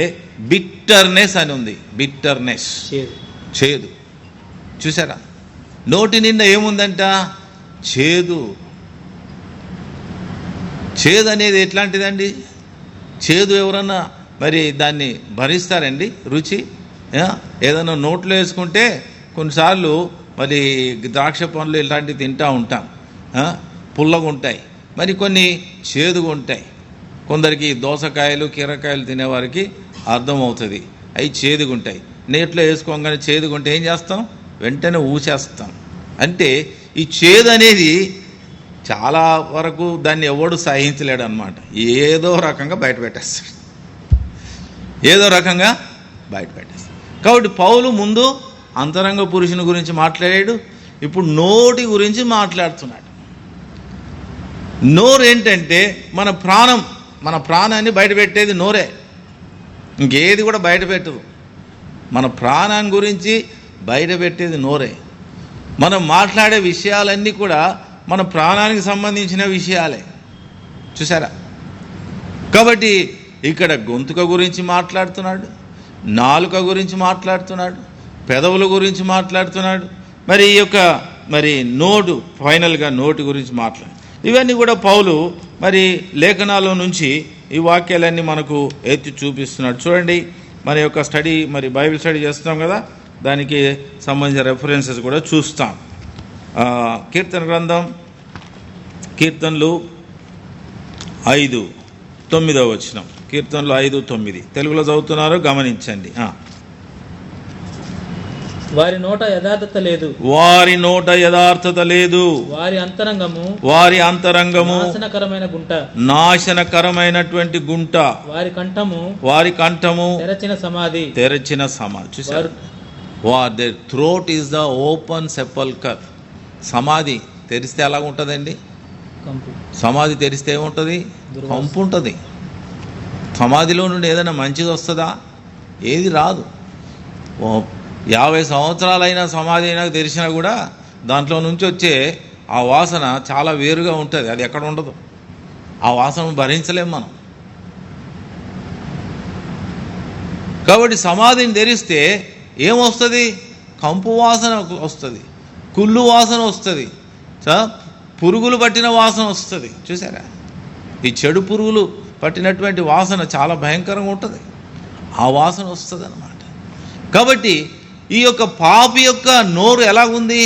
Speaker 1: బిట్టర్నెస్ అని ఉంది. బిట్టర్నెస్, చేదు. చూసారా? నోటి నిండా ఏముందంట? చేదు. చేదు అనేది ఎట్లాంటిదండి? చేదు ఎవరన్నా మరి దాన్ని భరిస్తారండి? రుచి ఏదన్నా నోట్లో వేసుకుంటే కొన్నిసార్లు మరి ద్రాక్ష పండ్లు ఇలాంటివి తింటూ ఉంటాం, పుల్లగా ఉంటాయి, మరి కొన్ని చేదుగా ఉంటాయి. కొందరికి దోసకాయలు కీరకాయలు తినేవారికి అర్థమవుతుంది, అవి చేదుగా ఉంటాయి. నీటిలో వేసుకోగానే చేదుగా ఉంటే ఏం చేస్తాం? వెంటనే ఊసేస్తాం. అంటే ఈ చేదు అనేది చాలా వరకు దాన్ని ఎవడు సహించలేడు అనమాట. ఏదో రకంగా బయట పెట్టేస్తాడు. కాబట్టి పౌలు ముందు అంతరంగ పురుషుని గురించి మాట్లాడాడు, ఇప్పుడు నోటి గురించి మాట్లాడుతున్నాడు. నోరు ఏంటంటే మన ప్రాణాన్ని బయట పెట్టేది నోరే, ఇంకేది కూడా బయట పెట్టదు. మన ప్రాణాన్ని గురించి బయట పెట్టేది నోరే. మనం మాట్లాడే విషయాలన్నీ కూడా మన ప్రాణానికి సంబంధించిన విషయాలే. చూసారా? కాబట్టి ఇక్కడ గొంతుక గురించి మాట్లాడుతున్నాడు, నాలుక గురించి మాట్లాడుతున్నాడు, పెదవుల గురించి మాట్లాడుతున్నాడు, మరి ఈ యొక్క నోటు, ఫైనల్గా నోటి గురించి మాట్లాడు. ఇవన్నీ కూడా పౌలు మరి లేఖనాల్లో నుంచి ఈ వాక్యాలన్నీ మనకు ఎత్తి చూపిస్తున్నాడు. చూడండి, మన యొక్క స్టడీ, మరి బైబిల్ స్టడీ చేస్తున్నాం కదా, దానికి సంబంధించిన రెఫరెన్సెస్ కూడా చూస్తాం. కీర్తన గ్రంథం, కీర్తనలు 5:9 వచనం. కీర్తనలు 5:9 తెలుగులో చదువుతున్నారు, గమనించండి.
Speaker 2: వారి నోట యథార్థత లేదు, వారి అంతరంగము నాశనకరమైనటువంటి గుంట, వారి కంఠము తెరచిన సమాధి. చూసారు? their throat is the open sepulchre. సమాధి తెరిస్తే ఎలాగ ఉంటుందండి? సమాధి తెరిస్తే ఏముంటుంది? కంపు ఉంటుంది. సమాధిలో నుండి ఏదైనా మంచిది వస్తుందా? ఏది రాదు. 50 సంవత్సరాలైనా సమాధి అయినా తెరిచినా కూడా దాంట్లో నుంచి వచ్చే ఆ వాసన చాలా వేరుగా ఉంటుంది. అది ఎక్కడ ఉండదు. ఆ వాసన భరించలేం మనం. కాబట్టి సమాధిని తెరిస్తే ఏమొస్తుంది? కంపు వాసన వస్తుంది, కుళ్ళు వాసన వస్తుంది, పురుగులు పట్టిన వాసన వస్తుంది. చూసారా? ఈ చెడు పురుగులు పట్టినటువంటి వాసన చాలా భయంకరంగా ఉంటుంది. ఆ వాసన వస్తుంది అన్నమాట. కాబట్టి ఈ యొక్క పాపి యొక్క నోరు ఎలాగుంది?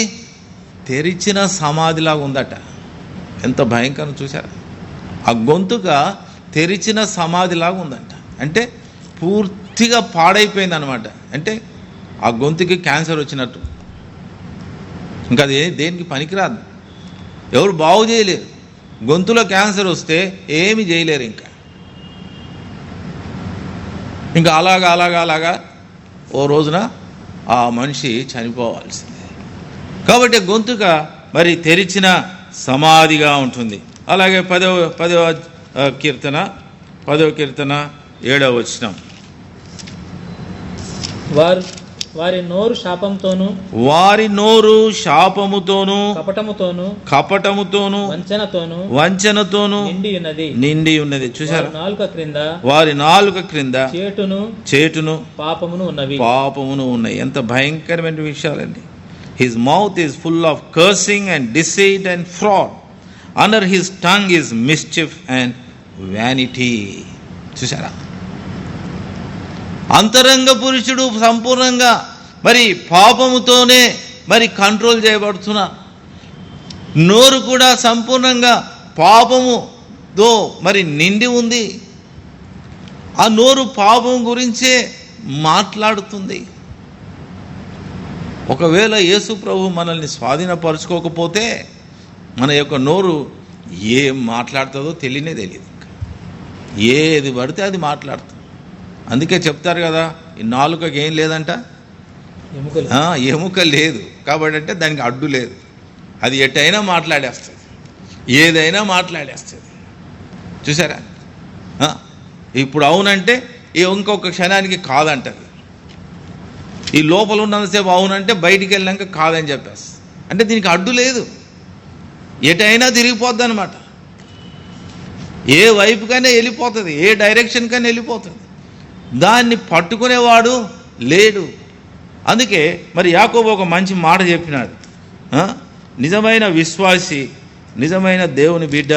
Speaker 2: తెరిచిన సమాధిలాగా ఉందట. ఎంత భయంకరం! చూసారా? ఆ గొంతుక తెరిచిన సమాధిలాగా ఉందంట. అంటే పూర్తిగా పాడైపోయింది అనమాట. అంటే ఆ గొంతుకి క్యాన్సర్ వచ్చినట్టు. ఇంకా అది దేనికి పనికిరాదు, ఎవరు బాగు చేయలేరు. గొంతులో క్యాన్సర్ వస్తే ఏమి చేయలేరు. ఇంకా ఇంకా అలాగా ఓ రోజున ఆ మనిషి చనిపోవాల్సిందే. కాబట్టి గొంతుక మరి తెరిచిన సమాధిగా ఉంటుంది. అలాగే 10వ కీర్తన 7వ వచనం,
Speaker 3: వారి నోరు శాపముతోను కపటముతోను వంచనతోను నిండి ఉన్నది. చూసారా? వారి నాలుక క్రింద చేటును పాపమును ఉన్నాయి. ఎంత భయంకరమైన విషయాలండి. His mouth is full of cursing and deceit and fraud. Under his tongue is mischief and vanity. చూసారా? అంతరంగ పురుషుడు సంపూర్ణంగా మరి పాపముతోనే మరి కంట్రోల్ చేయబడుతున్నా. నోరు కూడా సంపూర్ణంగా పాపముతో మరి నిండి ఉంది. ఆ నోరు పాపం గురించే మాట్లాడుతుంది. ఒకవేళ యేసు ప్రభు మనల్ని స్వాధీనపరుచుకోకపోతే మన యొక్క నోరు ఏం మాట్లాడుతుందో తెలియదు. ఏది పడితే అది మాట్లాడుతుంది. అందుకే చెప్తారు కదా, ఈ నాలుకకి ఏం లేదంట, ఎముక లేదు. కాబట్టి అంటే దానికి అడ్డు లేదు. అది ఎటైనా మాట్లాడేస్తుంది, ఏదైనా మాట్లాడేస్తుంది. చూసారా? ఇప్పుడు అవునంటే ఇంకొక క్షణానికి కాదంటది. ఈ లోపల ఉన్నంతసేపు అవునంటే బయటికి వెళ్ళాక కాదని చెప్పేసి. అంటే దీనికి అడ్డు లేదు, ఎటైనా తిరిగిపోద్ది అనమాట. ఏ వైపుకైనా వెళ్ళిపోతుంది, ఏ డైరెక్షన్ కైనా వెళ్ళిపోతుంది. దాన్ని పట్టుకునేవాడు లేడు. అందుకే మరి యాకోబు ఒక మంచి మాట చెప్పినాడు. నిజమైన విశ్వాసి, నిజమైన దేవుని బిడ్డ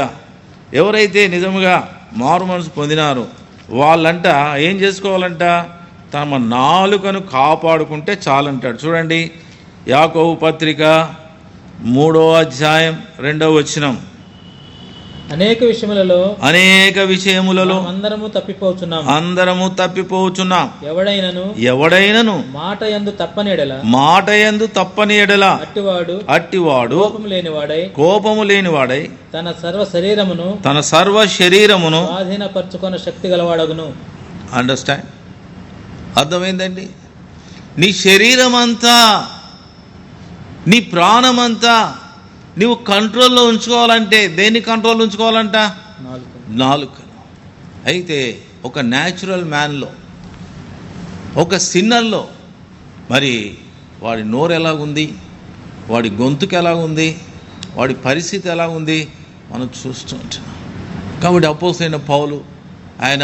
Speaker 3: ఎవరైతే నిజముగా మారు మనసు పొందినారో వాళ్ళంట ఏం చేసుకోవాలంట, తమ నాలుకను కాపాడుకుంటే చాలంటాడు. చూడండి, యాకోబు పత్రిక 3వ అధ్యాయం 2వ వచనం, అనేక విషయములలో అందరము తప్పిపోచున్నాం. ఎవడైనను మాట యందు తప్పని ఎడల అట్టివాడు కోపము లేనివాడై తన సర్వ శరీరమును స్వాధీనపరచుకొన శక్తి గలవాడగును. అండర్స్టాండ్? అర్థమైందండి? నీ శరీరం అంతా, నీ ప్రాణమంతా నువ్వు కంట్రోల్లో ఉంచుకోవాలంటే దేన్ని కంట్రోల్లో ఉంచుకోవాలంట? నాలుకను. అయితే ఒక న్యాచురల్ మ్యాన్లో, ఒక సిన్నర్లో మరి వాడి నోరు ఎలాగుంది, వాడి గొంతుకు ఎలాగుంది, వాడి పరిస్థితి ఎలాగుంది మనం చూస్తూ ఉంటాం. కాబట్టి అపోస్తలుడైన పౌలు ఆయన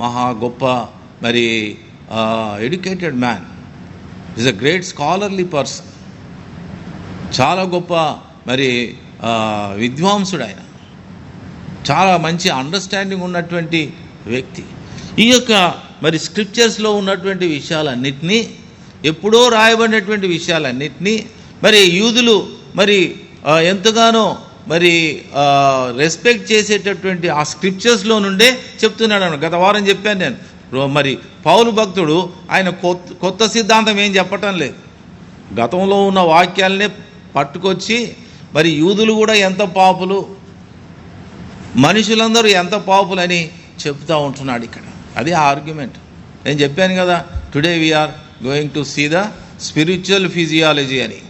Speaker 3: మహా గొప్ప మరి educated man, is a great scholarly person, చాలా గొప్ప మరి విద్వాంసుడు. ఆయన చాలా మంచి అండర్స్టాండింగ్ ఉన్నటువంటి వ్యక్తి. ఈ యొక్క మరి స్క్రిప్చర్స్లో ఉన్నటువంటి విషయాలన్నిటినీ, ఎప్పుడో రాయబడినటువంటి విషయాలన్నిటినీ మరి యూదులు మరి ఎంతగానో మరి రెస్పెక్ట్ చేసేటటువంటి ఆ స్క్రిప్చర్స్లో నుండే చెప్తున్నాడు. గత వారం చెప్పాను నేను. మరి పౌలు భక్తుడు ఆయన కొత్త సిద్ధాంతం ఏం చెప్పటం లేదు. గతంలో ఉన్న వాక్యాలనే పట్టుకొచ్చి మరి యూదులు కూడా ఎంత పాపులు, మనుషులందరూ ఎంత పాపులని చెప్తూ ఉంటున్నాడు ఇక్కడ. అది ఆ ఆర్గ్యుమెంట్. నేను చెప్పాను కదా, today we're going to see the spiritual physiology అని.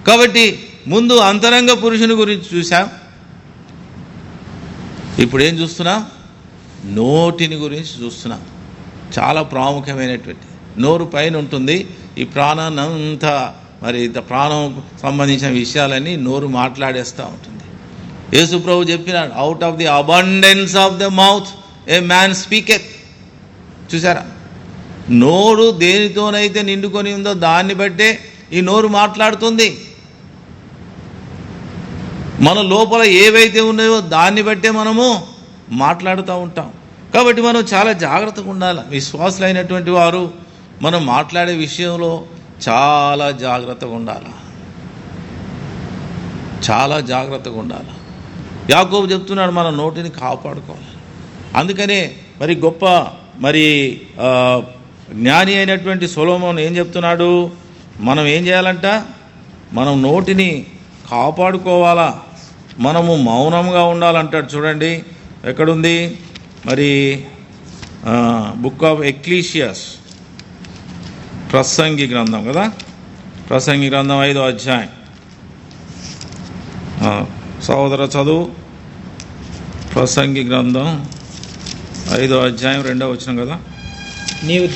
Speaker 3: కాబట్టి ముందు అంతరంగ పురుషుని గురించి చూసాం. ఇప్పుడు ఏం చూస్తున్నాం? నోటిని గురించి చూస్తున్నాం. చాలా ప్రాముఖ్యమైనటువంటి నోరు పైన ఉంటుంది. ఈ ప్రాణాన్ని అంతా మరి ప్రాణం సంబంధించిన విషయాలన్నీ నోరు మాట్లాడేస్తూ ఉంటుంది. యేసు ప్రభు చెప్పినాడు, out of the abundance of the mouth a man speaketh. చూసారా? నోరు దేనితోనైతే నిండుకొని ఉందో దాన్ని బట్టే ఈ నోరు మాట్లాడుతుంది. మన లోపల ఏవైతే ఉన్నాయో దాన్ని బట్టే మనము మాట్లాడుతూ ఉంటాం. కాబట్టి మనం చాలా జాగ్రత్తగా ఉండాలి. విశ్వాసులైనటువంటి వారు మనం మాట్లాడే విషయంలో చాలా జాగ్రత్తగా ఉండాలి, చాలా జాగ్రత్తగా ఉండాలి. యాకోబు చెప్తున్నాడు మన నోటిని కాపాడుకోవాలి. అందుకనే మరి గొప్ప మరి జ్ఞాని అయినటువంటి సొలొమోను ఏం చెప్తున్నాడు? మనం ఏం చేయాలంట? మనం నోటిని కాపాడుకోవాలా, మనము మౌనంగా ఉండాలంటాడు. చూడండి ఎక్కడుంది మరి బుక్ ఆఫ్ ఎక్లీషియస్, ప్రసంగి గ్రంథం కదా, ప్రసంగి గ్రంథం 5వ అధ్యాయం. సహోదర చదువు. ప్రసంగి గ్రంథం 5వ అధ్యాయం 2వ వచనం కదా.
Speaker 2: నీవు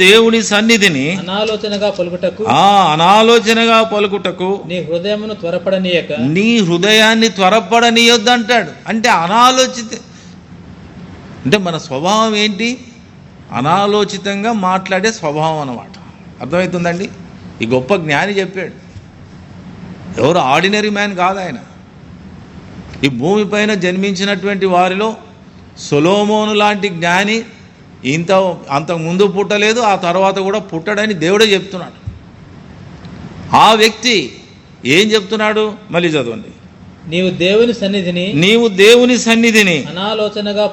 Speaker 2: దేవుని సన్నిధిని అనాలోచనగా పలుకుటకు నీ హృదయాన్ని త్వరపడనీయొద్దు అంటాడు. అంటే అనాలోచిత అంటే మన స్వభావం ఏంటి? అనాలోచితంగా మాట్లాడే స్వభావం అన్నమాట. అర్థమవుతుందండి? ఈ గొప్ప జ్ఞాని చెప్పాడు. ఎవరు ఆర్డినరీ మ్యాన్ కాదు ఆయన. ఈ భూమిపైన జన్మించినటువంటి వారిలో సొలొమోను లాంటి జ్ఞాని అంతకు ముందు పుట్టలేదు, ఆ తర్వాత కూడా పుట్టడని దేవుడే చెప్తున్నాడు. ఆ వ్యక్తి ఏం చెప్తున్నాడు? మళ్ళీ చదవండి. నీవు దేవుని సన్నిధిని అనాలోచితముగా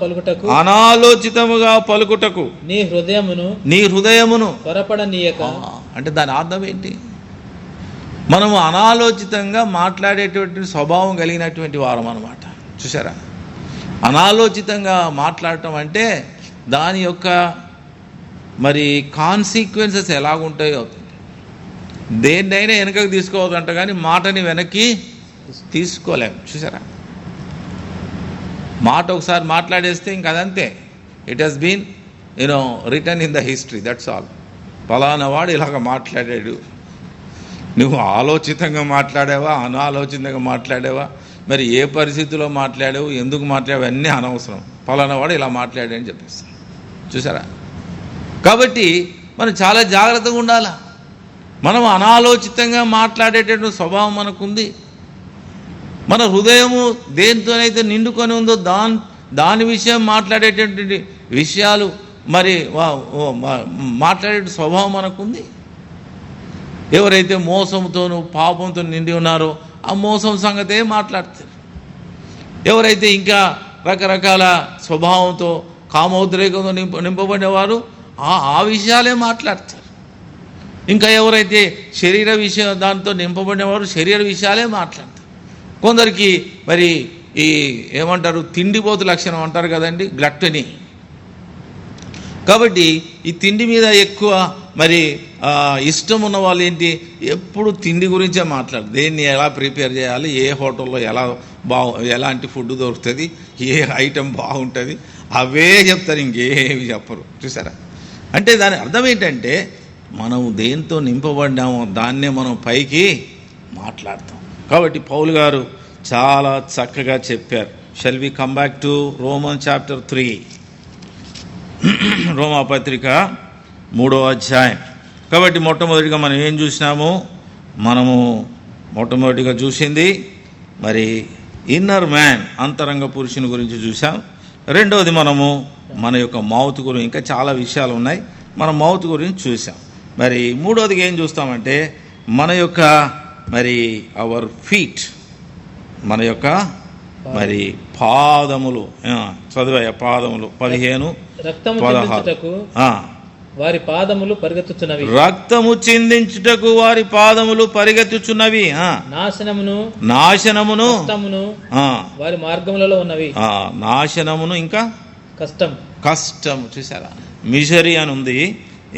Speaker 2: పలుకుటకు నీ హృదయమును త్వరపడనీయక. అంటే దాని అర్థం ఏంటి? మనము అనాలోచితంగా మాట్లాడేటువంటి స్వభావం కలిగినటువంటి వారం అన్నమాట. చూసారా? అనాలోచితంగా మాట్లాడటం అంటే దాని యొక్క మరి కాన్సిక్వెన్సెస్ ఎలాగుంటాయో. దేన్నైనా వెనకకు తీసుకోవద్దంట, కానీ మాటని వెనక్కి తీసుకోలేము. చూసారా? మాట ఒకసారి మాట్లాడేస్తే ఇంక అదంతే. It has been return in the history, that's all. ఫలానా వాడు ఇలాగ మాట్లాడాడు. నువ్వు ఆలోచితంగా మాట్లాడావా, అనాలోచితంగా మాట్లాడావా, మరి ఏ పరిస్థితిలో మాట్లాడావు, ఎందుకు మాట్లాడావు, అన్నీ అనవసరం. ఫలానా వాడు ఇలా మాట్లాడాడని చెప్పేస్తాను. చూసారా? కాబట్టి మనం చాలా జాగ్రత్తగా ఉండాలి. మనం అనాలోచితంగా మాట్లాడేటటువంటి స్వభావం మనకుంది. మన హృదయము దేనితోనైతే నిండుకొని ఉందో దాని విషయం మాట్లాడేటటువంటి విషయాలు మరి మాట్లాడే స్వభావం మనకుంది. ఎవరైతే మోసంతోనూ పాపంతో నిండి ఉన్నారో ఆ మోసం సంగతే మాట్లాడతారు. ఎవరైతే ఇంకా రకరకాల స్వభావంతో కామోద్రేకంతో నింపబడినవారు ఆ విషయాలే మాట్లాడతారు. ఇంకా ఎవరైతే శరీర విషయం దాంతో నింపబడినవారు శరీర విషయాలే మాట్లాడతారు. కొందరికి మరి ఈ ఏమంటారు, తిండిపోతు లక్షణం అంటారు కదండి, గ్లట్టనీ. కాబట్టి ఈ తిండి మీద ఎక్కువ మరి ఇష్టం ఉన్న వాళ్ళు ఏంటి, ఎప్పుడు తిండి గురించే మాట్లాడు. దేన్ని ఎలా ప్రిపేర్ చేయాలి, ఏ హోటల్లో ఎలాంటి ఫుడ్ దొరుకుతుంది, ఏ ఐటెం బాగుంటుంది, అవే చెప్తారు, ఇంకేమి చెప్పరు. చూసారా? అంటే దాని అర్థం ఏంటంటే మనం దేంతో నింపబడ్డామో దాన్నే మనం పైకి మాట్లాడతాం. కాబట్టి పౌలు గారు చాలా చక్కగా చెప్పారు. Shall we come back to Roman chapter 3, రోమాపత్రిక 3వ అధ్యాయం. కాబట్టి మొట్టమొదటిగా మనం ఏం చూసినాము? మనము మొట్టమొదటిగా చూసింది మరి ఇన్నర్ మ్యాన్, అంతరంగ పురుషుని గురించి చూసాం. రెండవది మనము మన యొక్క మౌత్ గురించి, ఇంకా చాలా విషయాలు ఉన్నాయి, మన మౌత్ గురించి చూసాం. మరి మూడవదిగా ఏం చూస్తామంటే మన యొక్క మరి అవర్ ఫీట్, మన యొక్క మరి పాదములు. చదివాయ పాదములు 15, 16. వారి పాదములు పరిగెత్తుచున్నవి,
Speaker 3: రక్తము చిందించుటకు వారి పాదములు పరిగెత్తుచున్నవి, నాశనమును
Speaker 2: వారి మార్గములలో ఉన్నవి.
Speaker 3: నాశనమును ఇంకా కష్టం. చూసారా? మిజరీ అని ఉంది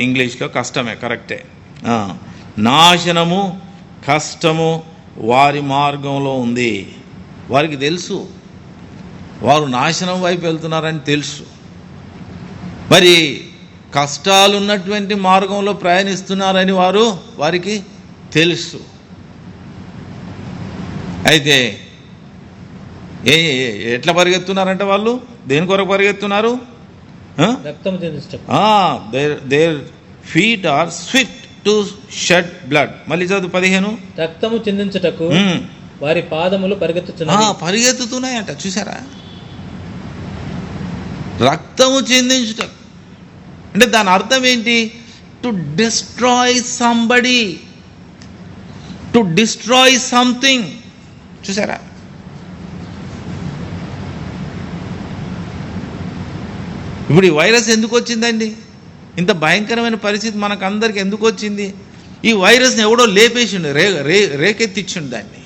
Speaker 3: ఇంగ్లీష్లో, కష్టమే, కరెక్టే. నాశనము, కష్టము వారి మార్గంలో ఉంది. వారికి తెలుసు వారు నాశనం వైపు వెళ్తున్నారని తెలుసు. మరి కష్టాలు ఉన్నటువంటి మార్గంలో ప్రయాణిస్తున్నారని వారికి తెలుసు. అయితే ఎట్లా పరిగెత్తున్నారంటే వాళ్ళు దేని కొరకు పరిగెత్తున్నారు? Their feet are swift to shed blood. మళ్ళీ చదువు 15.
Speaker 2: రక్తము చిందించుటకు వారి పాదములు
Speaker 3: పరిగెత్తుతున్నాయంట. చూసారా? రక్తము చిందించుటకు అంటే దాని అర్థం ఏంటి? To destroy somebody, to destroy something. చూసారా? ఇప్పుడు ఈ వైరస్ ఎందుకు వచ్చిందండి? ఇంత భయంకరమైన పరిస్థితి మనకందరికి ఎందుకు వచ్చింది? ఈ వైరస్ని ఎవడో లేపేసిండు, రేకెత్తిచ్చిండు దాన్ని.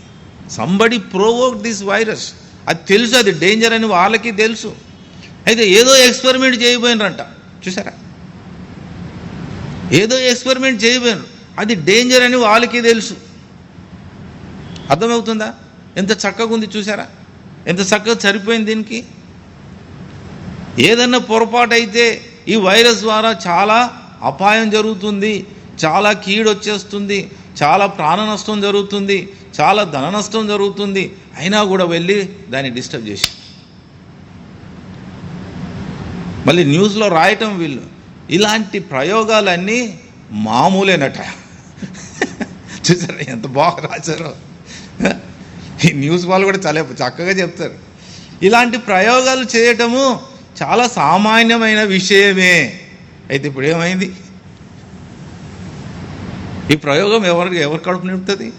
Speaker 3: Somebody Provogue this virus. అది తెలుసు, అది డేంజర్ అని వాళ్ళకి తెలుసు. అయితే ఏదో ఎక్స్పెరిమెంట్ చేయబోయినరంట, చూసారా? ఏదో ఎక్స్పెరిమెంట్ చేయబోయినారు, అది డేంజర్ అని వాళ్ళకి తెలుసు. అర్థమవుతుందా? ఎంత చక్కగా ఉంది చూసారా? ఎంత చక్కగా సరిపోయింది దీనికి. ఏదన్నా పొరపాటు అయితే ఈ వైరస్ ద్వారా చాలా అపాయం జరుగుతుంది, చాలా కీడు వచ్చేస్తుంది, చాలా ప్రాణ నష్టం జరుగుతుంది, చాలా ధన నష్టం జరుగుతుంది. అయినా కూడా వెళ్ళి దాన్ని డిస్టర్బ్ చేసి మళ్ళీ న్యూస్లో రాయటం వీళ్ళు. ఇలాంటి ప్రయోగాలన్నీ మామూలేనట. చూసారా ఎంత బాగా రాశారో? ఈ న్యూస్ వాళ్ళు కూడా చాలా చక్కగా చెప్తారు. ఇలాంటి ప్రయోగాలు చేయటము చాలా సామాన్యమైన విషయమే. అయితే ఇప్పుడు ఏమైంది? ఈ ప్రయోగం ఎవరు కడుపు నింపుతుంది?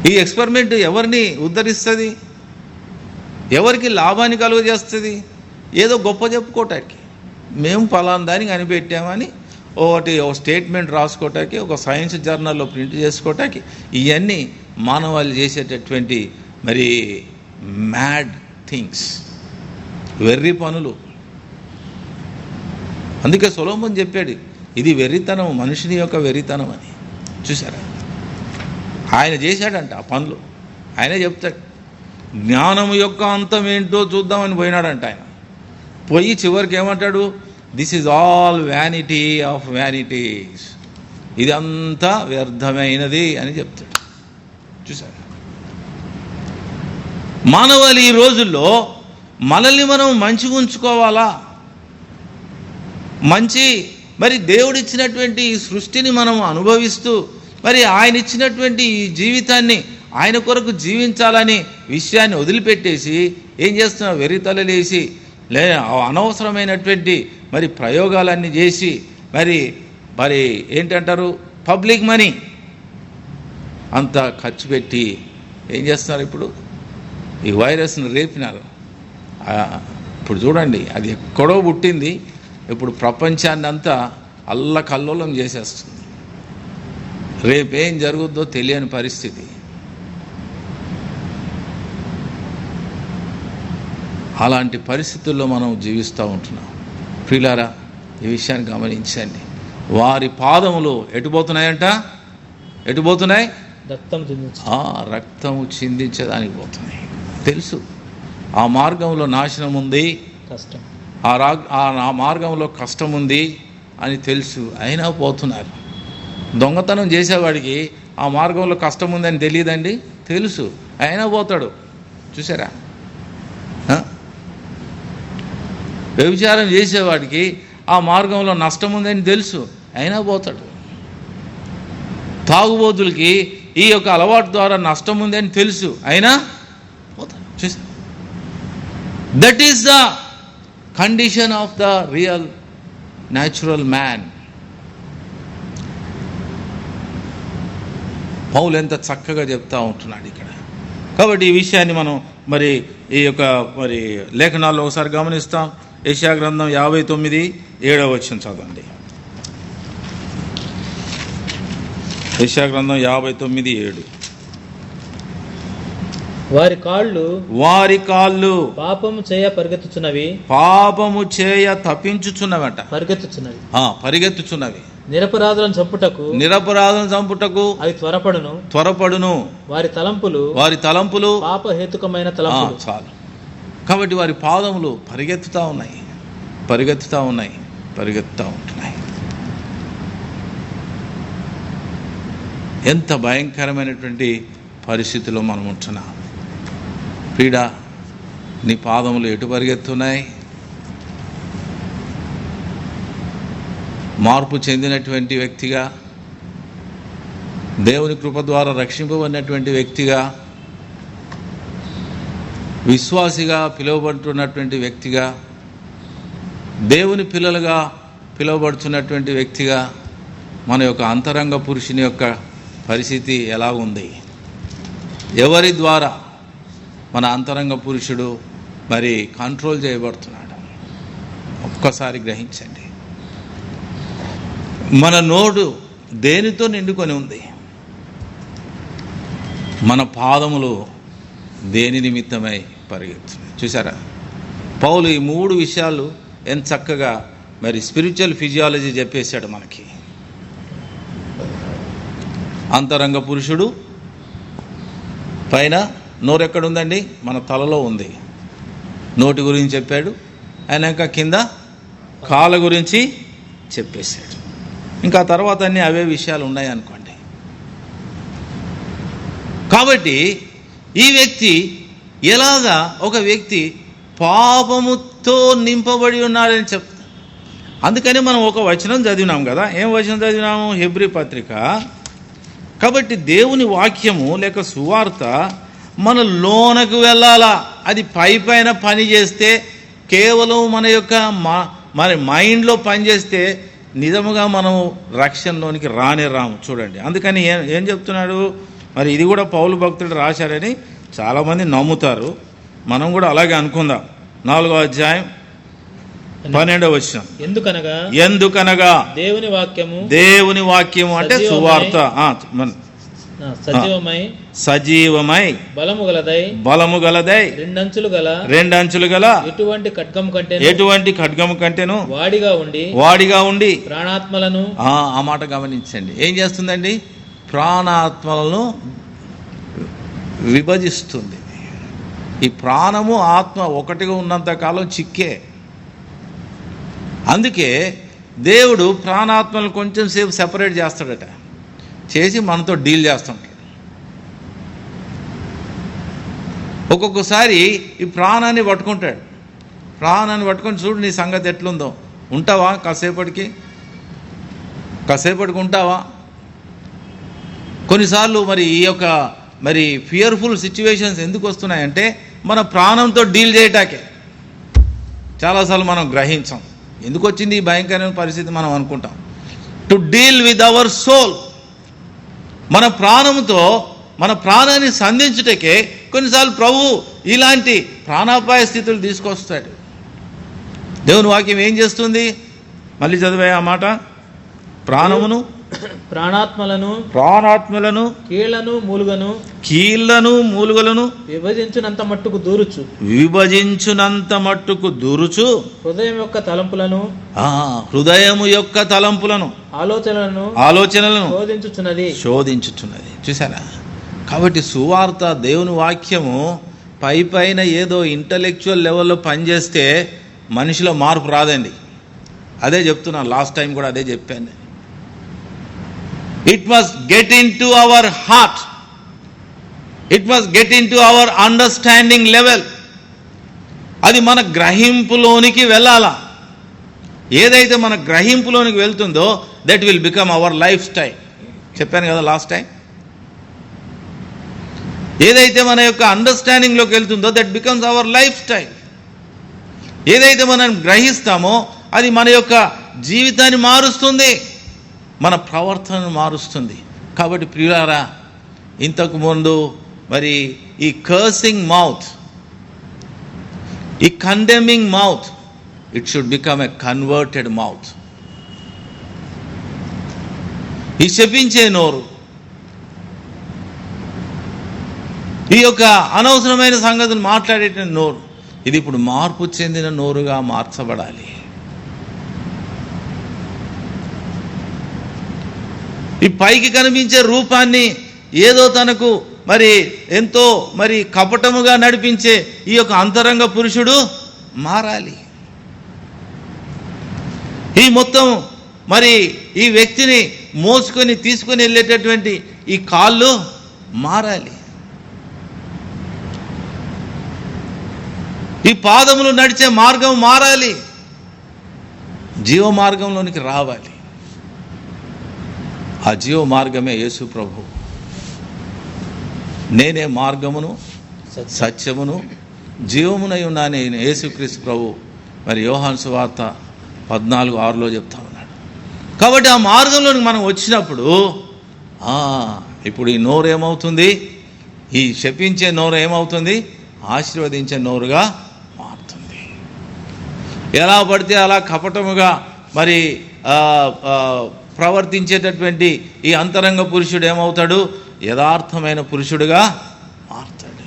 Speaker 3: ఈ ఎక్స్పెరిమెంట్ ఎవరిని ఉద్ధరిస్తుంది? ఎవరికి లాభాన్ని కలుగజేస్తుంది? ఏదో గొప్ప చెప్పుకోవటానికి, మేము ఫలానా దానికి కనిపెట్టామని ఒక స్టేట్మెంట్ రాసుకోవటానికి, ఒక సైన్స్ జర్నల్లో ప్రింట్ చేసుకోవటానికి, ఇవన్నీ మానవాళి చేసేటటువంటి మరి మ్యాడ్ థింగ్స్, వెర్రి పనులు. అందుకే సొలొమోన్ చెప్పాడు, ఇది వెర్రితనం, మనుషుని యొక్క వెర్రితనం అని. చూసారా? ఆయన చేశాడంట ఆ పనులు. ఆయనే చెప్తాడు, జ్ఞానము యొక్క అంతం ఏంటో చూద్దామని పోయినాడంట ఆయన. పోయి చివరికి ఏమంటాడు? This is all vanity of vanities, ఇదంతా వ్యర్థమైనది అని చెప్తాడు. చూసారా? మానవాళి ఈ రోజుల్లో మనల్ని మనం మంచిగా ఉంచుకోవాలా, మరి దేవుడిచ్చినటువంటి ఈ సృష్టిని మనం అనుభవిస్తూ మరి ఆయన ఇచ్చినటువంటి ఈ జీవితాన్ని ఆయన కొరకు జీవించాలని విషయాన్ని వదిలిపెట్టేసి ఏం చేస్తున్నా? వెర్రితలలేసి అనవసరమైనటువంటి మరి ప్రయోగాలన్నీ చేసి మరి ఏంటంటారు, పబ్లిక్ మనీ అంతా ఖర్చు పెట్టి ఏం చేస్తున్నారు? ఇప్పుడు ఈ వైరస్ను రేపినారు. ఇప్పుడు చూడండి, అది ఎక్కడో పుట్టింది, ఇప్పుడు ప్రపంచాన్ని అంతా అల్లకల్లోలం చేసేస్తుంది. రేపేం జరుగుద్దో తెలియని పరిస్థితి. అలాంటి పరిస్థితుల్లో మనం జీవిస్తూ ఉంటున్నాం. ప్రియులారా, ఈ విషయాన్ని గమనించండి. వారి పాదములు ఎటుపోతున్నాయంట? ఎటుపోతున్నాయి? రక్తము చిందించడానికి పోతున్నాయి. తెలుసు ఆ మార్గంలో నాశనం ఉంది, ఆ మార్గంలో కష్టం ఉంది అని తెలుసు, అయినా పోతున్నారు. దొంగతనం చేసేవాడికి ఆ మార్గంలో కష్టం ఉందని తెలియదండి? తెలుసు, అయినా పోతాడు. చూసారా? వ్యభిచారం చేసేవాడికి ఆ మార్గంలో నష్టం ఉందని తెలుసు, అయినా పోతాడు. తాగుబోతులకి ఈ యొక్క అలవాటు ద్వారా నష్టం ఉందని తెలుసు, అయినా పోతాడు. చూసారా? That is the condition of the real natural man. Paul ఎంత చక్కగా చెప్తా ఉంటున్నాడు ఇక్కడ. కాబట్టి ఈ విషయాన్ని మనం ఈ యొక్క లేఖనాల్లో ఒకసారి గమనిస్తాం. యెషయా గ్రంథం 59:7 వచనం చదవండి. యెషయా గ్రంథం 59:7.
Speaker 4: వారి కాళ్ళు పాపము చేయ
Speaker 3: తప్పించుచున్నవట, పరిగెత్తుచున్నవి.
Speaker 4: నిరపరాధులను చంపుటకు అవి
Speaker 3: త్వరపడును. వారి తలంపులు
Speaker 4: పాపహేతుకమైన తలంపులు.
Speaker 3: చాలు. కాబట్టి వారి పాదములు పరిగెత్తుతూ ఉంటున్నాయి. ఎంత భయంకరమైనటువంటి పరిస్థితిలో మనం ఉంటున్నాం. ప్రియుడా, నీ పాదములు ఎటు పరిగెత్తున్నాయి? మార్పు చెందినటువంటి వ్యక్తిగా, దేవుని కృప ద్వారా రక్షింపబడినటువంటి వ్యక్తిగా, విశ్వాసిగా పిలువబడుతున్నటువంటి వ్యక్తిగా, దేవుని పిల్లలుగా పిలువబడుతున్నటువంటి వ్యక్తిగా మన యొక్క అంతరంగ పురుషుని యొక్క పరిస్థితి ఎలా ఉంది? ఎవరి ద్వారా మన అంతరంగ పురుషుడు కంట్రోల్ చేయబడుతున్నాడు? ఒక్కసారి గ్రహించండి. మన నోరు దేనితో నిండుకొని ఉంది? మన పాదములు దేని నిమిత్తమై పరిగెత్తును. చూసారా, పౌలు ఈ 3 విషయాలు ఎంత చక్కగా మరి స్పిరిచువల్ ఫిజియాలజీ చెప్పేశాడు మనకి. అంతరంగ పురుషుడు పైన నోరు ఎక్కడుందండి? మన తలలో ఉంది. నోటి గురించి చెప్పాడు. అయినాక కింద కాళ్ళ గురించి చెప్పేశాడు. ఇంకా తర్వాత అన్నీ అవే విషయాలు ఉన్నాయి అనుకోండి. కాబట్టి ఈ వ్యక్తి ఎలాగా ఒక వ్యక్తి పాపముతో నింపబడి ఉన్నాడని చెప్తా. అందుకని మనం ఒక వచనం చదివినాం కదా. ఏం వచనం చదివినాము? హెబ్రీ పత్రిక. కాబట్టి దేవుని వాక్యము లేక సువార్త మన లోనకు వెళ్ళాలా. అది పైన పని చేస్తే, కేవలం మన యొక్క మన మైండ్లో పనిచేస్తే నిజముగా మనం రక్షణలోనికి రాము. చూడండి, అందుకని ఏం చెప్తున్నాడు మరి, ఇది కూడా పౌలు భక్తుడు రాశారని చాలామంది నమ్ముతారు. మనం కూడా అలాగే అనుకుందాం. 4వ అధ్యాయం 12వ వచనం. ఎందుకనగా దేవుని వాక్యము అంటే సువార్త సజీవమై బలము గలదై రెండంచులు గల ఎటువంటి ఖడ్గము కంటేను వాడిగా ఉండి
Speaker 4: ప్రాణాత్మలను.
Speaker 3: ఆ మాట గమనించండి. ఏం చేస్తుందండి? ప్రాణాత్మలను విభజిస్తుంది. ఈ ప్రాణము ఆత్మ ఒకటిగా ఉన్నంత కాలం చిక్కే. అందుకే దేవుడు ప్రాణాత్మలను కొంచెం సేపు సెపరేట్ చేస్తాడట, చేసి మనతో డీల్ చేస్తుంటాడు. ఒక్కొక్కసారి ఈ ప్రాణాన్ని పట్టుకుంటాడు. ప్రాణాన్ని పట్టుకొని చూడు నీ సంగతి ఎట్లుందో, ఉంటావా కాసేపటికి ఉంటావా? కొన్నిసార్లు మరి ఈ యొక్క మరి ఫియర్ఫుల్ సిచ్యువేషన్స్ ఎందుకు వస్తున్నాయంటే మన ప్రాణంతో డీల్ చేయటాకే. చాలాసార్లు మనం గ్రహించాం ఎందుకు వచ్చింది ఈ భయంకరమైన పరిస్థితి మనం అనుకుంటాం. To deal with our soul, మన ప్రాణంతో మన ప్రాణాన్ని సంధించుటకే కొన్నిసార్లు ప్రభు ఇలాంటి ప్రాణాపాయ స్థితులు తీసుకొస్తాడు. దేవుని వాక్యం ఏం చేస్తుంది? మళ్ళీ చదివే ఆ మాట. ప్రాణాత్మలను కీళ్లను మూలుగలను
Speaker 4: విభజించునంత
Speaker 3: మట్టుకు దూరుచు హృదయము యొక్క తలంపులను ఆలోచనలను శోధించుచున్నది. చూసారా? కాబట్టి సువార్త దేవుని వాక్యము పైన ఏదో ఇంటలెక్చువల్ లెవెల్లో పనిచేస్తే మనిషిలో మార్పు రాదండి. అదే చెప్తున్నాను, లాస్ట్ టైం కూడా అదే చెప్పాను. It must get into our heart. It must get into our understanding level. అది మన గ్రహింపులోనికి వెళ్ళాలా. ఏదైతే మన గ్రహింపులోనికి వెళ్తుందో that will become our life style. చెప్పాను కదా లాస్ట్ టైం. ఏదైతే మన యొక్క అండర్స్టాండింగ్లోకి వెళ్తుందో that becomes our life style. ఏదైతే మనం గ్రహిస్తామో అది మన యొక్క జీవితాన్ని మారుస్తుంది, మన ప్రవర్తనను మారుస్తుంది. కాబట్టి ప్రియులారా, ఇంతకు ముందు మరి ఈ కర్సింగ్ మౌత్, ఈ condemning mouth, it should become a converted mouth. ఈ శపించే నోరు, ఈ యొక్క అనవసరమైన సంగతులు మాట్లాడేట నోరు, ఇది ఇప్పుడు మార్పు చెందిన నోరుగా మార్చబడాలి. ఈ పైకి కనిపించే రూపాన్ని ఏదో తనకు మరి ఎంతో మరి కపటముగా నడిపించే ఈ యొక్క అంతరంగ పురుషుడు మారాలి. ఈ మొత్తం మరి ఈ వ్యక్తిని మోసుకొని తీసుకొని వెళ్ళేటటువంటి ఈ కాళ్ళు మారాలి. ఈ పాదములు నడిచే మార్గం మారాలి, జీవ మార్గంలోనికి రావాలి. ఆ జీవ మార్గమే యేసు ప్రభు. నేనే మార్గమును సత్యమును జీవమునై ఉన్నా నేను యేసుక్రీస్తు ప్రభు. మరి యోహాను సువార్త 14:6 చెప్తా ఉన్నాడు. కాబట్టి ఆ మార్గంలోనికి మనం వచ్చినప్పుడు ఇప్పుడు ఈ నోరు ఏమవుతుంది? ఈ శపించే నోరు ఏమవుతుంది? ఆశీర్వదించే నోరుగా మారుతుంది. ఎలా పడితే అలా కపటముగా మరి ప్రవర్తించేటటువంటి ఈ అంతరంగ పురుషుడు ఏమవుతాడు? యథార్థమైన పురుషుడుగా మారుతాడు.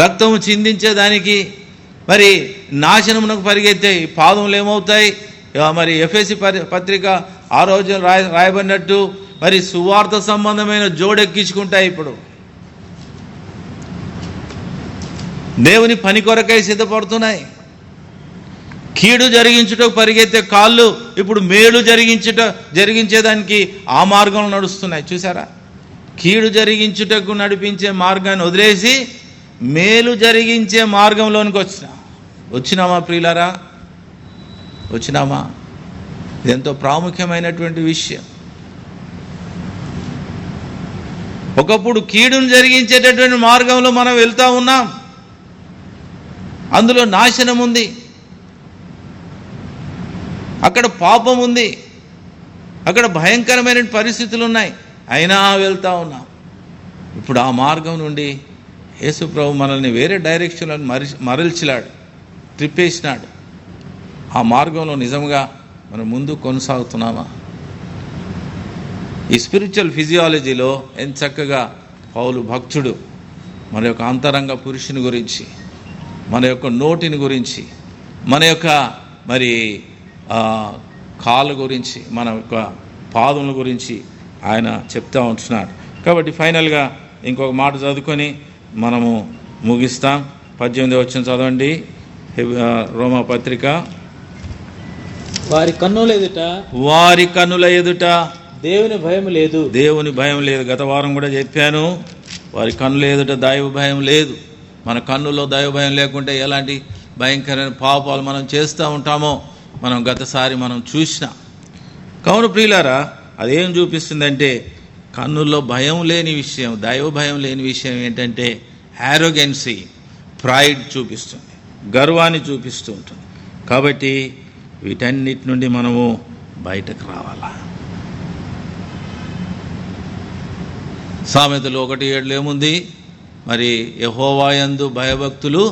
Speaker 3: రక్తము చిందించేదానికి మరి నాశనమునకు పరిగెత్తే ఈ పాదములు ఏమవుతాయి? మరి ఎఫెసీ పత్రిక 6వ అధ్యాయం రాయబడినట్టు మరి సువార్త సంబంధమైన జోడెక్కించుకుంటాయి. ఇప్పుడు దేవుని పని కొరకై సిద్ధపడుతున్నాయి. కీడు జరిగించుటకు పరిగెత్తే కాళ్ళు ఇప్పుడు మేలు జరిగించేదానికి ఆ మార్గంలో నడుస్తున్నాయి. చూసారా? కీడు జరిగించుటకు నడిపించే మార్గాన్ని వదిలేసి మేలు జరిగించే మార్గంలోనికి వచ్చినామా ప్రియులారా? వచ్చినామా? ఇది ఎంతో ప్రాముఖ్యమైనటువంటి విషయం. ఒకప్పుడు కీడును జరిగించేటటువంటి మార్గంలో మనం వెళ్తూ ఉన్నాం. అందులో నాశనం ఉంది, అక్కడ పాపం ఉంది, అక్కడ భయంకరమైన పరిస్థితులు ఉన్నాయి. అయినా వెళ్తూ ఉన్నాం. ఇప్పుడు ఆ మార్గం నుండి యేసు ప్రభు మనల్ని వేరే డైరెక్షన్లో మరల్చిలాడు, ట్రిప్పేసినాడు. ఆ మార్గంలో నిజంగా మనం ముందు కొనసాగుతున్నామా? ఈ స్పిరిచువల్ ఫిజియాలజీలో ఎంత చక్కగా పౌలు భక్తుడు మన యొక్క అంతరంగ పురుషుని గురించి, మన యొక్క నోటిని గురించి, మన యొక్క మరి కాళ్ళ గురించి, మన యొక్క పాదముల గురించి ఆయన చెప్తా ఉంటున్నాడు. కాబట్టి ఫైనల్గా ఇంకొక మాట చదువుకొని మనము ముగిస్తాం. 18వ వచనం చదవండి, రోమా పత్రిక.
Speaker 4: వారి కన్నుల ఎదుట దేవుని భయం లేదు.
Speaker 3: దేవుని భయం లేదు. గత వారం కూడా చెప్పాను, వారి కన్నుల ఎదుట దైవ భయం లేదు. మన కన్నుల్లో దైవ భయం లేకుంటే ఎలాంటి భయంకరమైన పాపాలు మనం చేస్తూ ఉంటామో మనం గతసారి మనం చూసినాం. కావున ప్రియులారా, అదేం చూపిస్తుందంటే కన్నుల్లో భయం లేని విషయం, దైవ భయం లేని విషయం ఏంటంటే యారోగెన్సీ, ప్రైడ్ చూపిస్తుంది, గర్వాన్ని చూపిస్తూ ఉంటుంది. కాబట్టి వీటన్నిటి నుండి మనము బయటకు రావాలా. సామెతలు 1:7 ఏముంది? మరి యెహోవా యందు భయభక్తులు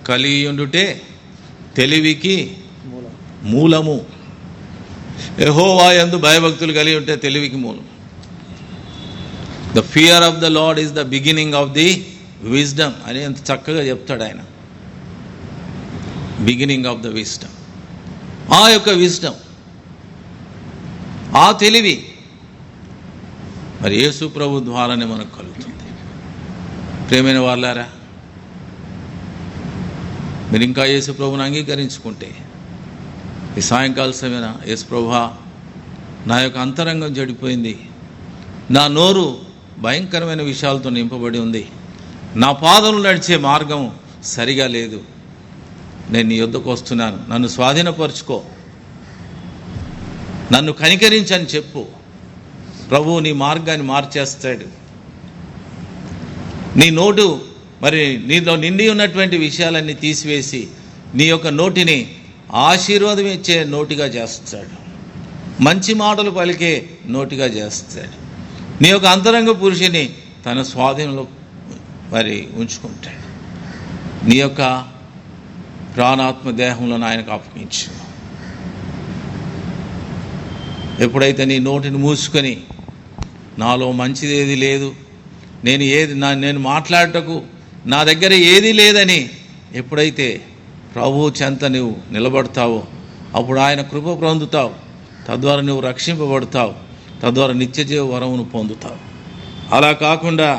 Speaker 3: కలిగియుండుటే తెలివికి మూలము. యెహోవా యందు భయభక్తులు కలిగి ఉంటే తెలివికి మూలం. The fear of the lord is the beginning of the wisdom అని ఎంత చక్కగా చెప్తాడు ఆయన. బిగినింగ్ ఆఫ్ ద విజ్డమ్, ఆ యొక్క విజ్డమ్, ఆ తెలివి మరి యేసు ప్రభు ద్వారానే మనకు కలుగుతుంది. ప్రియమైన వాళ్ళారా, మీరు ఇంకా యేసు ప్రభుని అంగీకరించుకుంటే ఈ సాయంకాల సమయన, యేసు ప్రభువా, నా యొక్క అంతరంగం చెడిపోయింది, నా నోరు భయంకరమైన విషయాలతో నింపబడి ఉంది, నా పాదములు నడిచే మార్గం సరిగా లేదు, నేను నీ యొద్దకు వస్తున్నాను, నన్ను స్వాధీనపరుచుకో, నన్ను కనికరించని చెప్పు. ప్రభువు నీ మార్గాన్ని మార్చేస్తాడు. నీ నోటు మరి నీలో నిండి ఉన్నటువంటి విషయాలన్నీ తీసివేసి నీ యొక్క నోటిని ఆశీర్వాదం ఇచ్చే నోటిగా చేస్తాడు, మంచి మాటలు పలికే నోటిగా చేస్తాడు. నీ యొక్క అంతరంగ పురుషుని తన స్వాధీనంలో మరి ఉంచుకుంటాడు. నీ యొక్క ప్రాణాత్మ దేహంలో ఆయనకు అప్పగించు. ఎప్పుడైతే నీ నోటిని మూసుకొని నాలో మంచిది ఏది లేదు, నేను మాట్లాడటకు నా దగ్గర ఏది లేదని ఎప్పుడైతే ప్రభువు చెంత నువ్వు నిలబడతావో అప్పుడు ఆయన కృప పొందుతావు. తద్వారా నువ్వు రక్షింపబడతావు, తద్వారా నిత్యజీవ వరమును పొందుతావు. అలా కాకుండా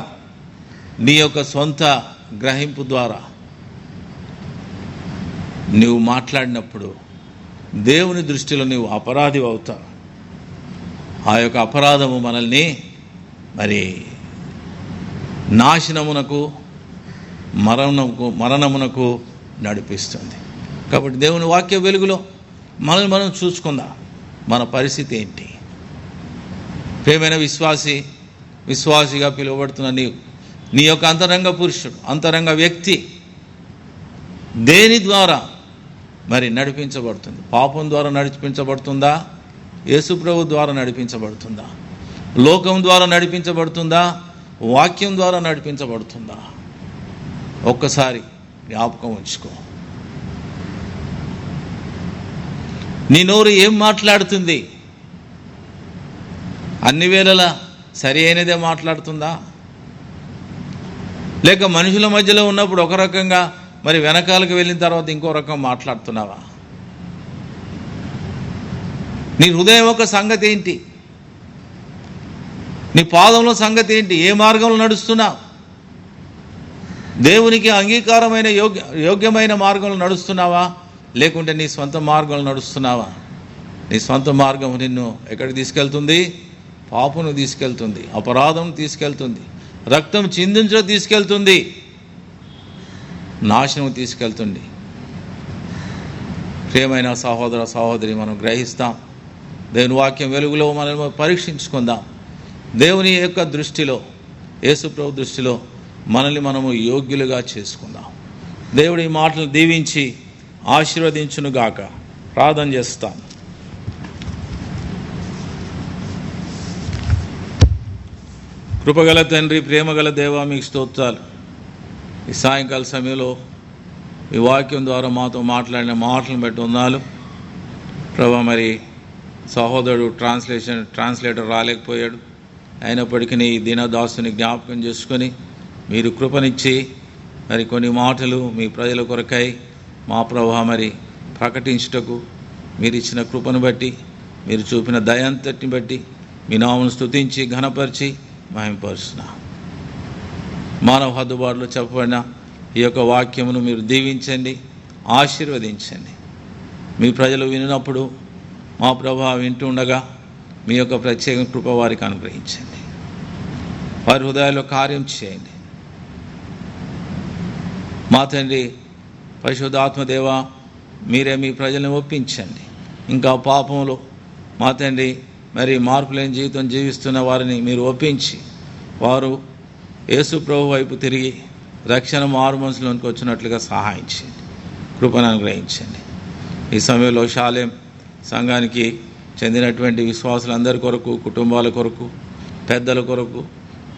Speaker 3: నీ యొక్క సొంత గ్రహింపు ద్వారా నువ్వు మాట్లాడినప్పుడు దేవుని దృష్టిలో నువ్వు అపరాధి అవుతావు. ఆ యొక్క అపరాధము మనల్ని మరి నాశనమునకు, మరణమునకు నడిపిస్తుంది. కాబట్టి దేవుని వాక్య వెలుగులో మనల్ని మనం చూసుకుందాం, మన పరిస్థితి ఏంటి. ప్రియమైన విశ్వాసిగా పిలువబడుతున్న నీ యొక్క అంతరంగ పురుషుడు, అంతరంగ వ్యక్తి దేని ద్వారా మరి నడిపించబడుతుంది? పాపం ద్వారా నడిపించబడుతుందా? యేసుప్రభు ద్వారా నడిపించబడుతుందా? లోకం ద్వారా నడిపించబడుతుందా? వాక్యం ద్వారా నడిపించబడుతుందా? ఒక్కసారి జ్ఞాపకం ఉంచుకో. నీ నోరు ఏం మాట్లాడుతుంది? అన్ని వేళలా సరి అయినదే మాట్లాడుతుందా? లేక మనుషుల మధ్యలో ఉన్నప్పుడు ఒక రకంగా, మరి వెనకాలకు వెళ్ళిన తర్వాత ఇంకో రకం మాట్లాడుతున్నావా? నీ హృదయం యొక్క సంగతి ఏంటి? నీ పాదంలో సంగతి ఏంటి? ఏ మార్గంలో నడుస్తున్నావు? దేవునికి అంగీకారమైన యోగ్యమైన మార్గంలో నడుస్తున్నావా, లేకుంటే నీ సొంత మార్గంలో నడుస్తున్నావా? నీ సొంత మార్గం నిన్ను ఎక్కడికి తీసుకెళ్తుంది? పాపను తీసుకెళ్తుంది, అపరాధం తీసుకెళ్తుంది, రక్తం చిందించడం తీసుకెళ్తుంది, నాశనం తీసుకెళ్తుంది. ప్రియమైన సహోదర సహోదరి, మనం గ్రహిస్తాం. దేవుని వాక్యం వెలుగులో మనం పరీక్షించుకుందాం. దేవుని యొక్క దృష్టిలో, యేసు ప్రభు దృష్టిలో మనల్ని మనము యోగ్యులుగా చేసుకుందాం. దేవుడి ఈ మాటలు దీవించి ఆశీర్వదించునుగాక. ప్రార్థన చేస్తాం. కృపగల తండ్రి, ప్రేమగల దేవా, మీకు స్తోత్రాలు. ఈ సాయంకాల సమయంలో ఈ వాక్యం ద్వారా మాతో మాట్లాడిన మాటలను బట్టి ఉన్నాలు ప్రభా. మరి సహోదరుడు ట్రాన్స్లేటర్ రాలేకపోయాడు. అయినప్పటికీ ఈ దీనదాసుని జ్ఞాపకం చేసుకొని మీరు కృపనిచ్చి మరి కొన్ని మాటలు మీ ప్రజల కొరకై మా ప్రభా మరి ప్రకటించుటకు మీరు ఇచ్చిన కృపను బట్టి, మీరు చూపిన దయంతటిని బట్టి మీ నామను స్తుతించి ఘనపరిచి మహిమపరుస్తున్నా. మానవ హద్దుబాటులో చెప్పబడిన ఈ యొక్క వాక్యమును మీరు దీవించండి, ఆశీర్వదించండి. మీ ప్రజలు వినినప్పుడు మా ప్రభా వింటుండగా మీ యొక్క ప్రత్యేక కృప వారికి అనుగ్రహించండి. వారి హృదయాల్లో కార్యం చేయండి. మా తండ్రి పరిశుద్ధాత్మదేవ, మీరే మీ ప్రజలను ఒప్పించండి. ఇంకా పాపంలో మా తండ్రి మరి మార్పులేని జీవితం జీవిస్తున్న వారిని మీరు ఒప్పించి వారు యేసు ప్రభు వైపు తిరిగి రక్షణ మారు మనసులోనికి వచ్చినట్లుగా సహాయం చేయండి, కృపను అనుగ్రహించండి. ఈ సమయంలో షాలేం సంఘానికి చెందినటువంటి విశ్వాసులందరి కొరకు, కుటుంబాల కొరకు, పెద్దల కొరకు,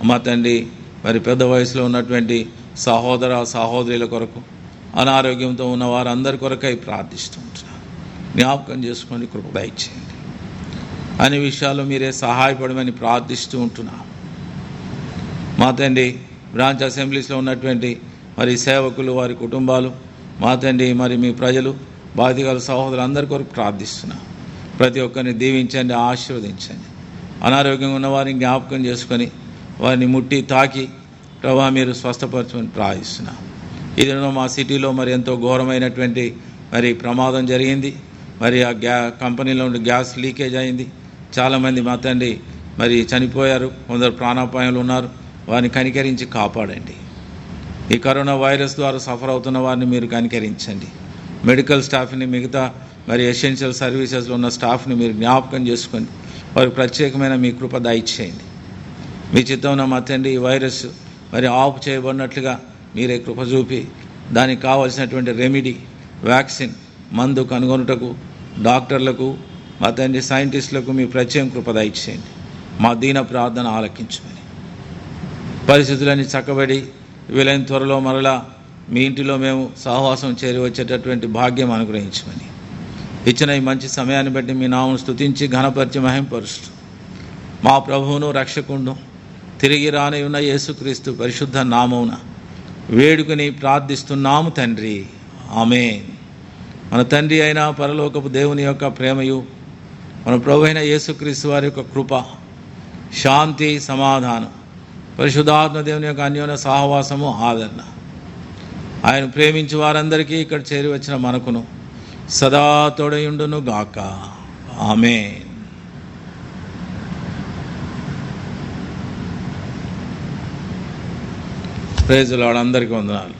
Speaker 3: మా తండ్రి మరి పెద్ద వయసులో ఉన్నటువంటి సహోదర సహోదరుల కొరకు, అనారోగ్యంతో ఉన్న వారందరి కొరకై ప్రార్థిస్తూ ఉంటున్నాను. జ్ఞాపకం చేసుకొని కృప దయచేయండి. అన్ని విషయాల్లో మీరే సహాయపడమని ప్రార్థిస్తూ ఉంటున్నాను. మా తండ్రి బ్రాంచ్ అసెంబ్లీస్లో ఉన్నటువంటి మరి సేవకులు, వారి కుటుంబాలు, మా తండ్రి మరి మీ ప్రజలు, బాధితుల సహోదరులందరి కొరకు ప్రార్థిస్తున్నాను. ప్రతి ఒక్కరిని దీవించండి, ఆశీర్వదించండి. అనారోగ్యంగా ఉన్న వారిని జ్ఞాపకం చేసుకొని వారిని ముట్టి తాకి ప్రభా మీరు స్వస్థపరచమని ప్రార్థిస్తున్నాను. ఇది మా సిటీలో మరి ఎంతో ఘోరమైనటువంటి మరి ప్రమాదం జరిగింది. మరి ఆ కంపెనీలో ఉండి గ్యాస్ లీకేజ్ అయింది. చాలామంది మా తండ్రి మరి చనిపోయారు, కొందరు ప్రాణాపాయంలో ఉన్నారు. వారిని కనికరించి కాపాడండి. ఈ కరోనా వైరస్ ద్వారా సఫర్ అవుతున్న వారిని మీరు కనికరించండి. మెడికల్ స్టాఫ్ని, మిగతా మరి ఎసెన్షియల్ సర్వీసెస్లో ఉన్న స్టాఫ్ని మీరు జ్ఞాపకం చేసుకోండి. వారికి ప్రత్యేకమైన మీ కృప దయచేయండి. మీ చిత్తంలో మా తండ్రి ఈ వైరస్ మరి ఆఫ్ చేయబడినట్లుగా మీరే కృప చూపి దానికి కావలసినటువంటి రెమెడీ, వ్యాక్సిన్, మందు కనుగొనుటకు డాక్టర్లకు, మా తండ్రి సైంటిస్టులకు మీ ప్రత్యేక కృప దయచేయండి. మా దీన ప్రార్థన ఆలకించమని, పరిస్థితులన్నీ చక్కబడి వీలైన త్వరలో మరలా మీ ఇంటిలో మేము సహవాసం చేరి వచ్చేటటువంటి భాగ్యం అనుగ్రహించమని, ఇచ్చిన ఈ మంచి సమయాన్ని బట్టి మీ నామను స్తుతించి ఘనపరిచి మహింపరుస్తూ మా ప్రభువును రక్షకుడును తిరిగి రాని ఉన్న యేసుక్రీస్తు పరిశుద్ధ నామమున వేడుకుని ప్రార్థిస్తున్నాము తండ్రి, ఆమేన్. మన తండ్రి అయిన పరలోకపు దేవుని యొక్క ప్రేమయు, మన ప్రభు అయిన యేసుక్రీస్తు వారి యొక్క కృప, శాంతి, సమాధానం, పరిశుద్ధాత్మ దేవుని యొక్క అన్యోన్య సహవాసము, ఆదరణ ఆయన ప్రేమించి వారందరికీ ఇక్కడ చేరి వచ్చిన మనకును సదా తోడయుండును గాక. ఆమేన్. Praise the Lord. అందరికీ వందనాలు.